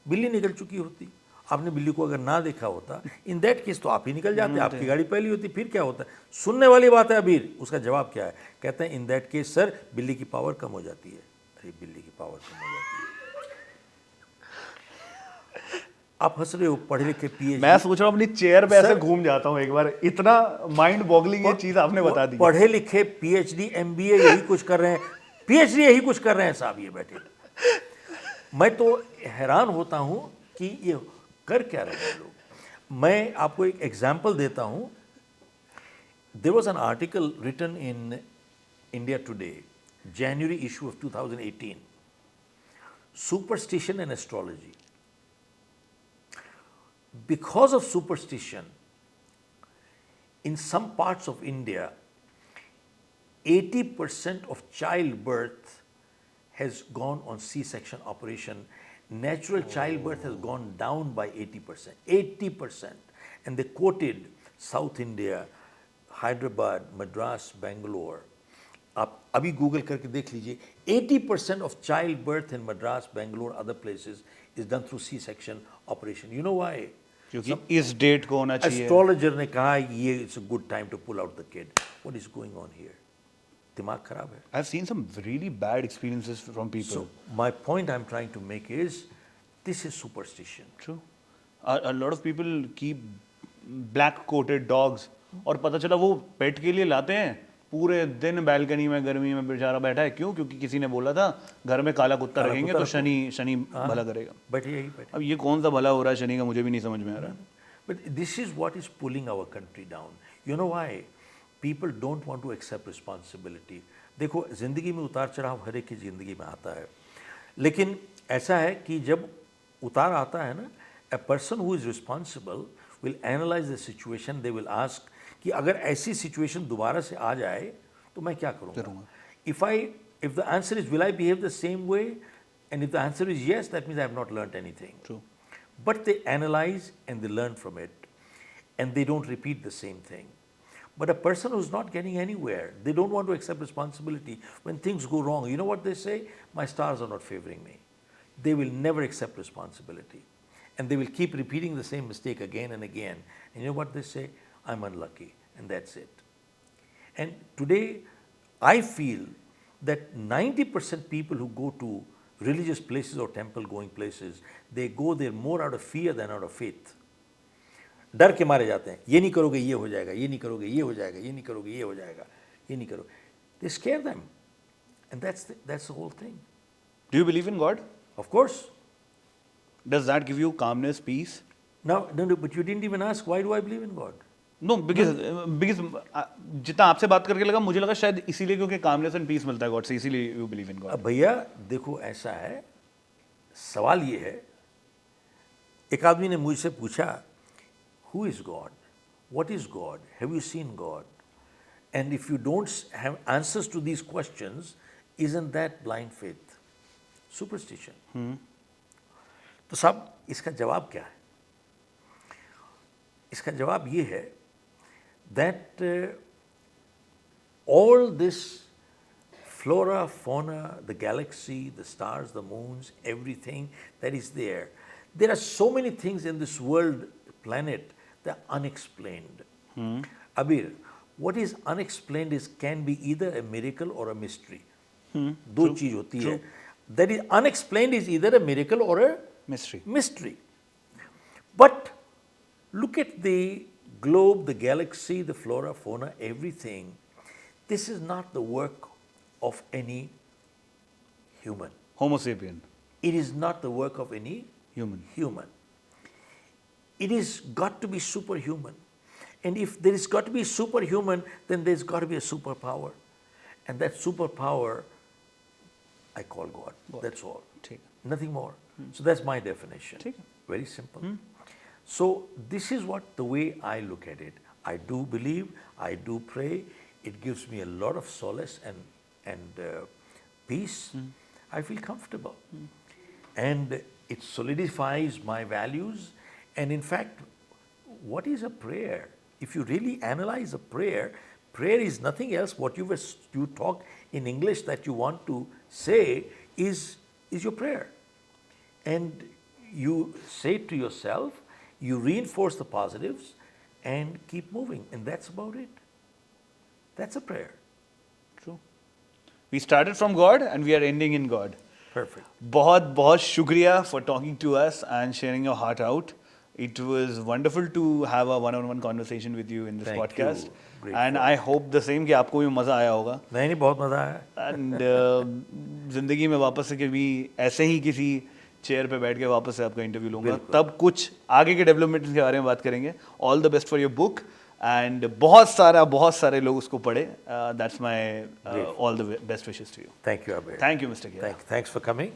बिल्ली निकल चुकी होती, आपने बिल्ली को अगर ना देखा होता, इन दैट केस तो आप ही निकल जाते, आपकी गाड़ी पहली होती, फिर क्या होता है? सुनने वाली बात है अबीर। उसका जवाब क्या है? कहते हैं इन दैट केस सर बिल्ली की पावर कम हो जाती है। अरे बिल्ली की पावर कम हो जाती है? आप हंस रहे हो, पढ़े लिखे पीएचडी। मैं सोच रहा हूँ अपनी चेयर पे ऐसे घूम जाता हूँ एक बार, इतना माइंड बॉगलिंग ये चीज आपने बता दी। पढ़े लिखे पीएचडी एमबीए यही कुछ कर रहे हैं, पीएचडी यही कुछ कर रहे हैं साहब ये बैठे। मैं तो हैरान होता हूं कि ये कर क्या रहे हैं लोग। मैं आपको एक एग्जांपल देता हूं। There was an article written in India Today, January issue of 2018, superstition and astrology. Because of superstition, in some parts of India, 80% of childbirth has gone on C-section operation. Natural childbirth has gone down by 80%. 80%. And they quoted South India, Hyderabad, Madras, Bangalore. आप अभी गूगल करके देख लीजिए, 80% of childbirth in Madras, Bangalore, other places is done through C-section operation. You know why? क्योंकि इस डेट को होना चाहिए। एस्ट्रोलॉजर ने कहा ये it's a good time to pull out the kid. What is going on here? दिमाग खराब है। I have seen some really bad experiences from people. So my point I am trying to make is this is superstition. True. A lot of people keep black coated dogs, और पता चला वो पेट के लिए लाते हैं, पूरे दिन बैल्कनी में गर्मी में बेचारा बैठा है। क्यों? क्योंकि किसी ने बोला था घर में काला कुत्ता रखेंगे तो शनि भला करेगा। बैठे यही बैठे। अब ये कौन सा भला हो रहा है शनि का, मुझे भी नहीं समझ में आ रहा। But this is what is pulling our country down. You know why? People don't want to accept responsibility. देखो जिंदगी में उतार चढ़ाव हर एक की जिंदगी में आता है, लेकिन ऐसा है कि जब उतार आता है ना, a person who is responsible will analyze the situation. They will ask कि अगर ऐसी सिचुएशन दोबारा से आ जाए तो मैं क्या करूँगा? If the answer is will I behave the same way, and if the answer is yes, that means I have not learned anything. True. But they analyze and they learn from it, and they don't repeat the same thing. But a person who's not getting anywhere, they don't want to accept responsibility. When things go wrong, you know what they say? My stars are not favoring me. They will never accept responsibility. And they will keep repeating the same mistake again and again. And you know what they say? I'm unlucky, and that's it. And today, I feel that 90% people who go to religious places or temple-going places, they go there more out of fear than out of faith. डर के मारे जाते हैं, ये नहीं करोगे ये हो जाएगा, ये नहीं करोगे ये हो जाएगा, ये नहीं करोगे ये हो जाएगा, ये नहीं करो. They scare them, and that's the whole thing. Do you believe in God? Of course. Does that give you calmness, peace? No, but you didn't even ask why do I believe in God? No, because जितना आपसे बात करके लगा, मुझे लगा शायद इसीलिए क्योंकि calmness and peace मिलता है God से, इसीलिए you believe in God. अब भैया देखो ऐसा है, सवाल ये है, एक आदमी ने मुझसे पूछा, who is God? What is God? Have you seen God? And if you don't have answers to these questions, isn't that blind faith? Superstition. तो साहब इसका जवाब क्या है? इसका जवाब ये है that all this flora, fauna, the galaxy, the stars, the moons, everything that is there. There are so many things in this world, planet, that are unexplained. Abir, what is unexplained is can be either a miracle or a mystery. दो चीज होती है. That is unexplained is either a miracle or a mystery. But look at the globe, the galaxy, the flora, fauna, everything. This is not the work of any human. Homo sapien. It is not the work of any Human. It is got to be superhuman. And if there is got to be superhuman, then there's got to be a superpower. And that superpower, I call God. That's all. Nothing more. So that's my definition. Very simple. So this is what the way I look at it. I do believe, I do pray. It gives me a lot of solace and peace. I feel comfortable. And it solidifies my values. And in fact, what is a prayer? If you really analyze a prayer, prayer is nothing else. What you talk in English that you want to say is your prayer. And you say it to yourself, you reinforce the positives and keep moving. And that's about it. That's a prayer. True. We started from God and we are ending in God. Perfect. बहुत बहुत शुक्रिया for talking to us and sharing your heart out. It was wonderful to have a one-on-one conversation with you in this Thank podcast. you. Grateful. And I hope the same कि आपको भी मज़ा आया होगा. नहीं बहुत मज़ा आया. And ज़िंदगी में वापस से कभी ऐसे ही किसी चेयर पे बैठ के वापस से आपका इंटरव्यू लूँगा. तब कुछ आगे के डेवलपमेंट के बारे में बात करेंगे. All the best for your book. And बहुत सारे लोग उसको पढ़े. That's my all the best wishes to you. Thank you, Abir. Thank you, Mr. Khera. Thanks for coming.